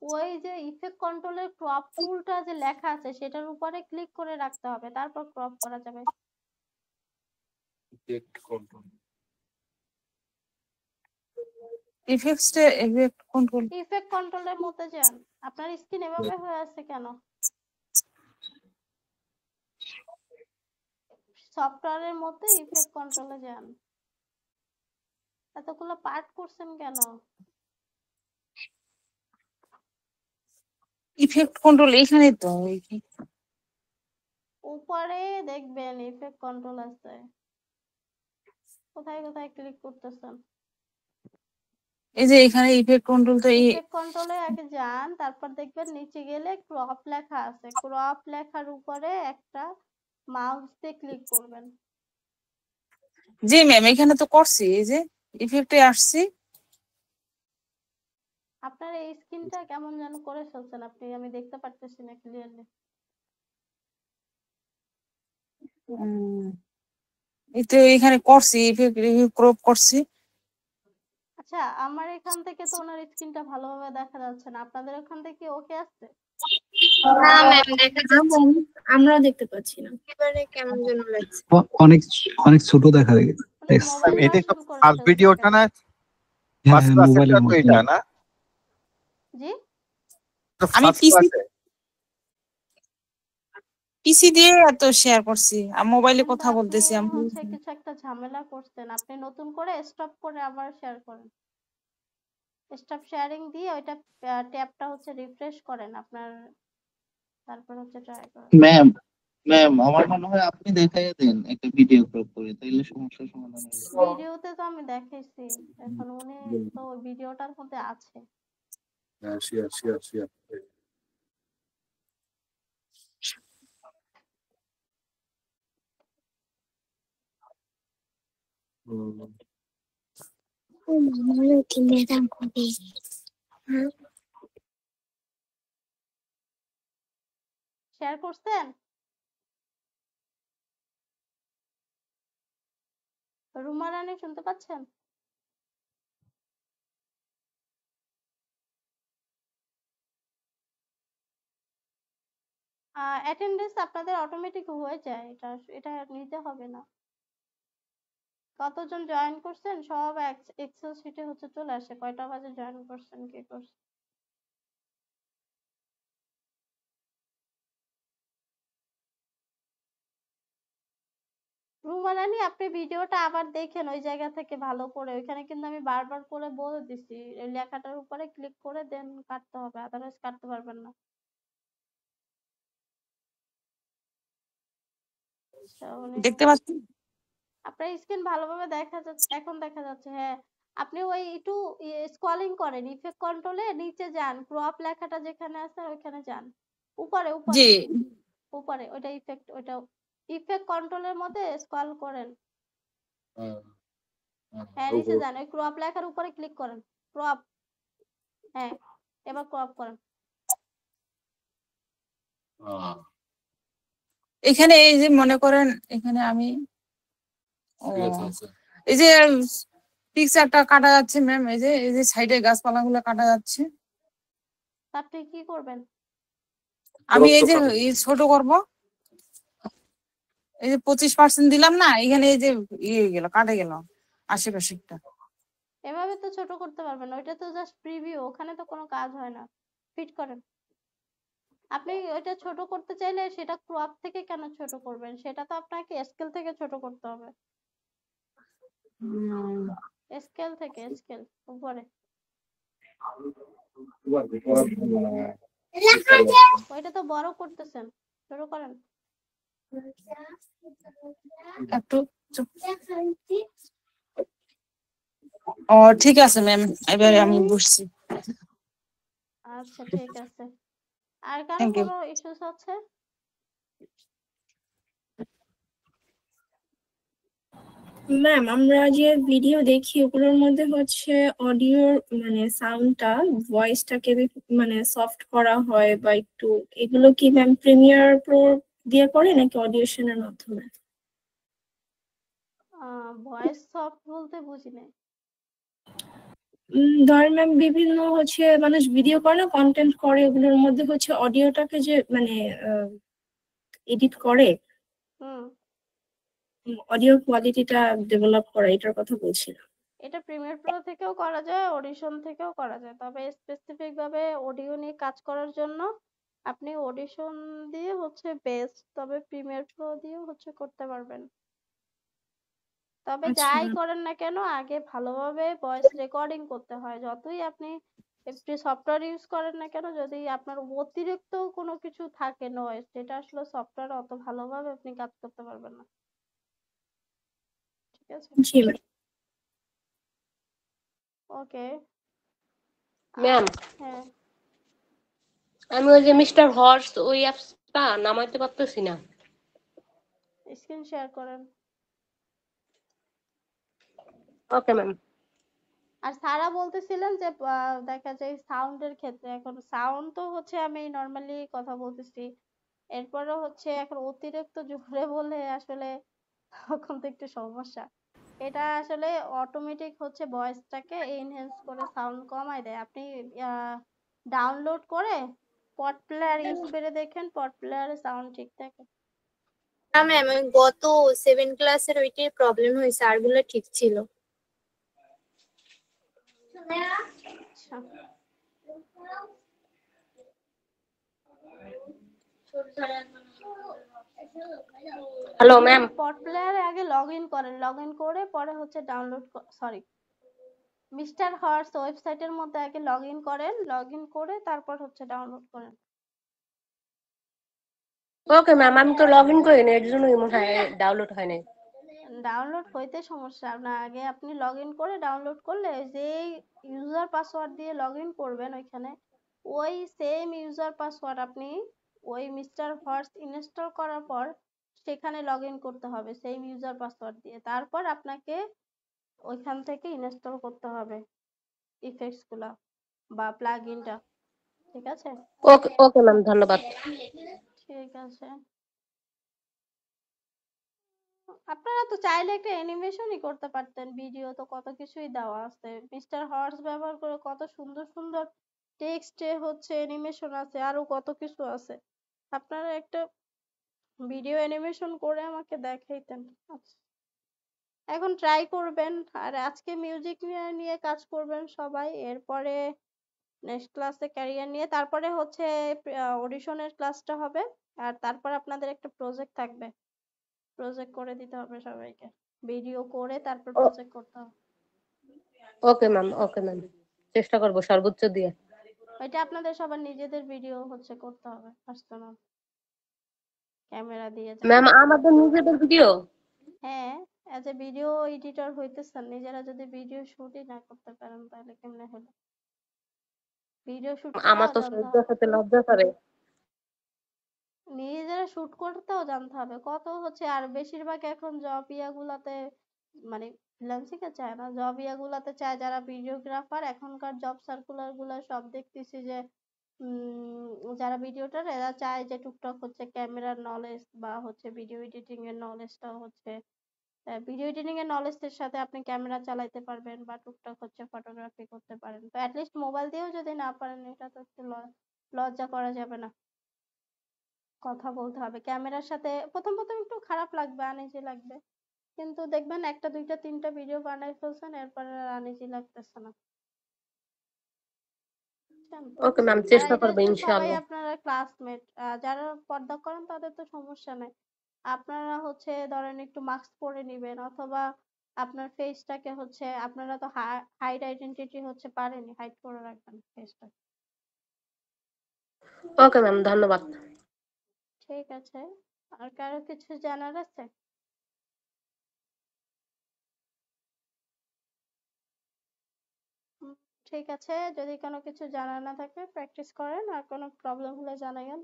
[SPEAKER 1] ওই যে ইফেক্ট কন্ট্রোলের ক্রপ টুলটা যে লেখা আছে সেটার উপরে ক্লিক করে রাখতে হবে, তারপর ক্রপ করা যাবে।
[SPEAKER 8] ইফেক্ট কন্ট্রোল
[SPEAKER 1] ইফেক্ট কন্ট্রোলের মধ্যে যান। আপনার স্ক্রিন এভাবে হয়ে আছে কেন? সফটওয়্যারের মধ্যে ইফেক্ট কন্ট্রোলে যান। এতগুলো পার্ট করছেন কেন?
[SPEAKER 8] ইফেক্ট কন্ট্রোল এখানে তো
[SPEAKER 1] উপরে দেখবেন ইফেক্ট কন্ট্রোল আছে, কোথায় কোথায় ক্লিক করতেছেন?
[SPEAKER 8] এই যে এখানে ইফেক্ট কন্ট্রোল তো
[SPEAKER 1] ইফেক্ট কন্ট্রোলে আগে যান, তারপর দেখবেন নিচে গেলে ক্রপ লেখা আছে, ক্রপ লেখার উপরে একটা মাউস দিয়ে ক্লিক করবেন।
[SPEAKER 8] জি ম্যাম এখানে তো করছি, এই যে ইফেক্টে আসছি।
[SPEAKER 1] আপনার এই স্ক্রিনটা কেমন যেন করে ফেলছেন আপনি, আমি দেখতে পারতেছি না ক্লিয়ারলি।
[SPEAKER 8] এই তো এখানে করছি ইফেক্ট ক্রপ করছি।
[SPEAKER 1] আচ্ছা, আমার এখান থেকে তো ওনার স্ক্রিনটা ভালোভাবে দেখা যাচ্ছে না, আপনাদের ওখান থেকে ওকে আসছে?
[SPEAKER 6] না ম্যাম দেখা যাচ্ছে, আমরা দেখতে পাচ্ছি না, এবারে কেমন যেন লাগছে,
[SPEAKER 9] অনেক অনেক ছোট দেখা গেছে।
[SPEAKER 10] এটা তো ফার্স্ট ভিডিওটা না, ফার্স্ট
[SPEAKER 9] মোবাইলের
[SPEAKER 10] ক্লাসেরটা তো
[SPEAKER 9] মধ্যে
[SPEAKER 10] এটা না?
[SPEAKER 1] জি
[SPEAKER 8] আমি পিসি দিয়ে এত শেয়ার করছি, আমি মোবাইলে কথা বলতেছি। আমি
[SPEAKER 1] হচ্ছে কিছু একটা ঝামেলা করছেন, আপনি নতুন করে স্টপ করে আবার শেয়ার করেন। স্টপ শেয়ারিং দিয়ে ওইটা ট্যাবটা হচ্ছে রিফ্রেশ করেন আপনার, তারপর হচ্ছে ট্রাই করেন।
[SPEAKER 11] ম্যাম আমার মনে হয় আপনি দেখাই দেন একটা ভিডিও ক্রপ করে, তাইলে সমস্যার সমাধান হয়ে যাবে।
[SPEAKER 1] ভিডিওতে তো আমি দেখাইছি, এখন উনি তো ভিডিওটার মধ্যে আছে। শেয়ার করছেন? রুমা রানী শুনতে পাচ্ছেন? অ্যাটেন্ডেন্স আপনাদের অটোমেটিক হয়ে যায়, এটা নিতে হবে না। কতজন জয়েন করছেন সব এক্সেল শিটে হচ্ছে চলে আসে, কয়টা বাজে জয়েন করছেন, কি করছেন। রুমা রানী আপনি ভিডিওটা আবার দেখেন ওই জায়গা থেকে ভালো করে, ওইখানে কিন্তু আমি বারবার করে বলে দিছি এই লেখাটার উপরে ক্লিক করে দেন কাটতে হবে, আদারওয়াইজ কাটতে পারবেন না।
[SPEAKER 8] দেখতে পাচ্ছি
[SPEAKER 1] আপনার স্ক্রিন ভালোভাবে দেখা যাচ্ছে, এখন দেখা যাচ্ছে। হ্যাঁ, আপনি ওই একটু স্ক্রলিং করেন, ইফেক্ট কন্ট্রোলে নিচে যান, ক্রপ লেখাটা যেখানে আছে ওইখানে যান, উপরে উপরে
[SPEAKER 8] জি
[SPEAKER 1] উপরে ওইটা ওইটা ইফেক্ট কন্ট্রোলের মধ্যে স্ক্রল করেন। হ্যাঁ নিচে যান, ওই ক্রপ লেখার উপরে ক্লিক করেন, ক্রপ। হ্যাঁ এবার ক্রপ করেন।
[SPEAKER 8] এখানে এই যে মনে করেন এখানে আমি এই যে পিকচারটা কাটা যাচ্ছে ম্যাম, এই যে সাইডে গাছপালাগুলো কাটা যাচ্ছে,
[SPEAKER 1] আপনি কি করবেন?
[SPEAKER 8] আমি এই যে ছোট করব, এই যে 25% দিলাম না, এখানে এই যে গেল কাটে গেল আশেপাশেরটা।
[SPEAKER 1] এভাবে তো ছোট করতে পারবেন, ওইটা তো জাস্ট প্রিভিউ, ওখানে তো কোনো কাজ হয় না। ফিট করেন। আপনি ওইটা ছোট করতে চাইলে সেটা ক্রপ থেকে কেন ছোট করবেন, সেটা তো আপনাকে স্কেল থেকে ছোট করতে হবে। স্কেল থেকে, স্কেল উপরে ওইটা তো বড় করতেছেন, ছোট করেন
[SPEAKER 8] একটু। ও ঠিক আছে ম্যাম, এবারে আমি বুঝছি।
[SPEAKER 1] আচ্ছা ঠিক আছে। আর কারো কোনো ইস্যুস আছে?
[SPEAKER 6] ম্যাম আমরা যে ভিডিও দেখি ওগুলোর মধ্যে হচ্ছে অডিওর মানে সাউন্ডটা, ভয়েসটাকে মানে সফট করা হয় বা একটু, এগুলো কি ম্যাম প্রিমিয়ার প্রো দিয়ে করে নাকি অডিশনের মাধ্যমে?
[SPEAKER 1] ভয়েস সফট বলতে বুঝি নাই।
[SPEAKER 6] ধরেন ম্যাম বিভিন্ন হচ্ছে মানুষ ভিডিও করে না, কন্টেন্ট করে, ওগুলোর মধ্যে হচ্ছে অডিওটাকে যে মানে এডিট করে,
[SPEAKER 1] হুম
[SPEAKER 6] অডিও কোয়ালিটিটা ডেভেলপ করা, এটার কথা বলছিলাম।
[SPEAKER 1] এটা প্রিমিয়ার প্রো থেকেও করা যায়, অডিশন থেকেও করা যায়, তবে স্পেসিফিক ভাবে অডিও নিয়ে কাজ করার জন্য আপনি অডিশন দিয়ে হচ্ছে বেস্ট, তবে প্রিমিয়ার প্রো দিয়েও হচ্ছে করতে পারবেন। তবে
[SPEAKER 6] আচ্ছা
[SPEAKER 1] যাই করেন না কেন আগে ভালোভাবে ভয়েস রেকর্ডিং করতে হয়। যতই আপনি একটি সফটওয়্যার ইউজ করেন না কেন, যদি আপনার অতিরিক্ত কোনো কিছু থাকে নয়েজ, সেটা আসলে সফটওয়্যার অত ভালোভাবে আপনি কাজ করতে পারবেন না। ঠিক আছে,
[SPEAKER 6] জি ম্যাম।
[SPEAKER 1] ওকে
[SPEAKER 7] ম্যাম
[SPEAKER 1] হ্যাঁ
[SPEAKER 7] আমি ওই যে মিস্টার হর্স ওই অ্যাপসটা নামাইতে পারতেছি না।
[SPEAKER 1] স্ক্রিন শেয়ার করেন।
[SPEAKER 7] Okay ma'am.
[SPEAKER 1] আর সারা বলতেছিলেন যে দেখা যায় সাউন্ডের ক্ষেত্রে, এখন সাউন্ড তো হচ্ছে আমি নর্মালি কথা বলতেছি, এরপরে হচ্ছে এখন অতিরিক্ত জোরে বলে আসলে তখন তো একটু সমস্যা। এটা আসলে অটোমেটিক হচ্ছে ভয়েসটাকে এনহ্যান্স করে সাউন্ড কমায় দেয়। আপনি ডাউনলোড করে পড প্লেয়ার ইউজ করে দেখেন, পড প্লেয়ারে সাউন্ড ঠিক থাকে।
[SPEAKER 12] না ম্যাম, ওই গত 7 ক্লাসের ওইটাই প্রবলেম হয়েছে, আরগুলো ঠিক ছিল।
[SPEAKER 1] আচ্ছা
[SPEAKER 7] হ্যালো ম্যাম।
[SPEAKER 1] পড প্লেয়ারে আগে লগ ইন করেন, লগ ইন করে পরে হচ্ছে ডাউনলোড, সরি মিস্টার হর্স ওয়েবসাইটের মধ্যে আগে লগ ইন করেন, লগ ইন করে তারপর হচ্ছে ডাউনলোড করেন।
[SPEAKER 7] ওকে ম্যাম, আমি তো লগ ইন করিনি, এর জন্যই মনে হয় ডাউনলোড হয় নাই।
[SPEAKER 1] ডাউনলোড হইতে সমস্যা না, আগে আপনি লগ ইন করে ডাউনলোড করলে যে ইউজার পাসওয়ার্ড দিয়ে লগ ইন করবেন ওইখানে, ওই সেম ইউজার পাসওয়ার্ড আপনি ওই মিস্টার হর্স ইনস্টল করার পর সেখানে লগ ইন করতে হবে সেম ইউজার পাসওয়ার্ড দিয়ে, তারপর আপনাকে ওইখান থেকে ইনস্টল করতে হবে ইফেক্টস গুলা বা প্লাগইনটা। ঠিক আছে,
[SPEAKER 7] ওকে ওকে ম্যাম, ধন্যবাদ।
[SPEAKER 1] ঠিক আছে। আপনারা তো চাইলে একটা অ্যানিমেশনই করতে পারতেন, ভিডিও তো কত কিছুই দেওয়া আছে, মিস্টার হর্স ব্যবহার করে কত সুন্দর সুন্দর টেক্সটে হচ্ছে অ্যানিমেশন আছে, আরো কত কিছু আছে। আপনারা একটা ভিডিও অ্যানিমেশন করে আমাকে দেখাইতেন। আচ্ছা, এখন ট্রাই করবেন, আর আজকে মিউজিক নিয়ে কাজ করবেন সবাই, এরপরে নেক্সট ক্লাসে ক্যারিয়ার নিয়ে, তারপরে হচ্ছে অডিশনের ক্লাসটা হবে, আর তারপর আপনাদের একটা প্রজেক্ট থাকবে, প্রজেক্ট করে দিতে হবে সবাইকে, ভিডিও করে তারপর প্রজেক্ট করতে হবে।
[SPEAKER 7] ওকে ম্যাম, ওকে ম্যাম, চেষ্টা করবো সর্বোচ্চ দিয়ে।
[SPEAKER 1] এটা আপনাদের সবার নিজেদের ভিডিও হচ্ছে করতে হবে, পার্সোনাল ক্যামেরা দিয়ে।
[SPEAKER 7] ম্যাম আমাদের নিজেদের ভিডিও?
[SPEAKER 1] হ্যাঁ, অ্যাজ এ ভিডিও এডিটর হইতেছেন, নিজেরা যদি ভিডিও শুটই না করতে পারেন তাহলে কেমনে হলো? ভিডিও শুট
[SPEAKER 7] আমার
[SPEAKER 1] করাও
[SPEAKER 7] তো
[SPEAKER 1] জানতে
[SPEAKER 7] সহ্য
[SPEAKER 1] হবে,
[SPEAKER 7] করতে লজ্জা করে।
[SPEAKER 1] নিজেরা শুট করতেও জানতে হবে কত হচ্ছে। আর বেশিরভাগ এখন জব ইয়াগুলাতে মানে ফ্রিল্যান্সিং এ চায় না, জব ইয়াগুলাতে চায় যারা ভিডিওগ্রাফার, এখনকার জব সার্কুলার গুলা সব দেখতেছি যে যারা ভিডিওটার এরা চায় যে টুকটাক হচ্ছে ক্যামেরার নলেজ বা হচ্ছে ভিডিও এডিটিং এর নলেজটাও হচ্ছে, ভিডিও এডিটিং এর নলেজের সাথে আপনি ক্যামেরা চালাইতে পারবেন বা টুকটাক হচ্ছে ফটোগ্রাফি করতে পারেন, তো অ্যাটলিস্ট মোবাইল দিয়েও যদি না পারেন এটা তো একটু লজ্জা করা যাবে না, কথা বলতে হবে ক্যামেরার সাথে। প্রথম প্রথম একটু খারাপ লাগবে, আনইজি লাগবে, কিন্তু দেখবেন একটা দুইটা তিনটা ভিডিও বানাই ফেলছেন, এরপরে আর আনইজি লাগতেছে না।
[SPEAKER 7] ওকে ম্যাম,
[SPEAKER 1] আর
[SPEAKER 7] চেষ্টা
[SPEAKER 1] এটা
[SPEAKER 7] করবো
[SPEAKER 1] তো সবাই
[SPEAKER 7] ইনশাআল্লাহ।
[SPEAKER 1] আপনারা ক্লাসমেট, যারা পর্দা করেন তাদের তো সমস্যা নাই, আপনারা হচ্ছে ধরেন একটু মাস্ক পরে নিবেন, অথবা আপনার ফেসটাকে হচ্ছে, আপনারা তো হাইড আইডেন্টিটি হচ্ছে পারেনি, হাইড করে রাখবেন ফেসটা।
[SPEAKER 7] ওকে ম্যাম, ধন্যবাদ।
[SPEAKER 1] ঠিক আছে, আর কারো কিছু জানার আছে? ঠিক আছে, যদি কোনো কিছু জানার না থাকে প্র্যাকটিস করেন, আর কোনো প্রবলেম হলে জানাবেন।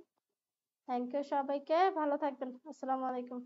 [SPEAKER 1] থ্যাংক ইউ সবাইকে, ভালো থাকবেন, আসসালামু আলাইকুম।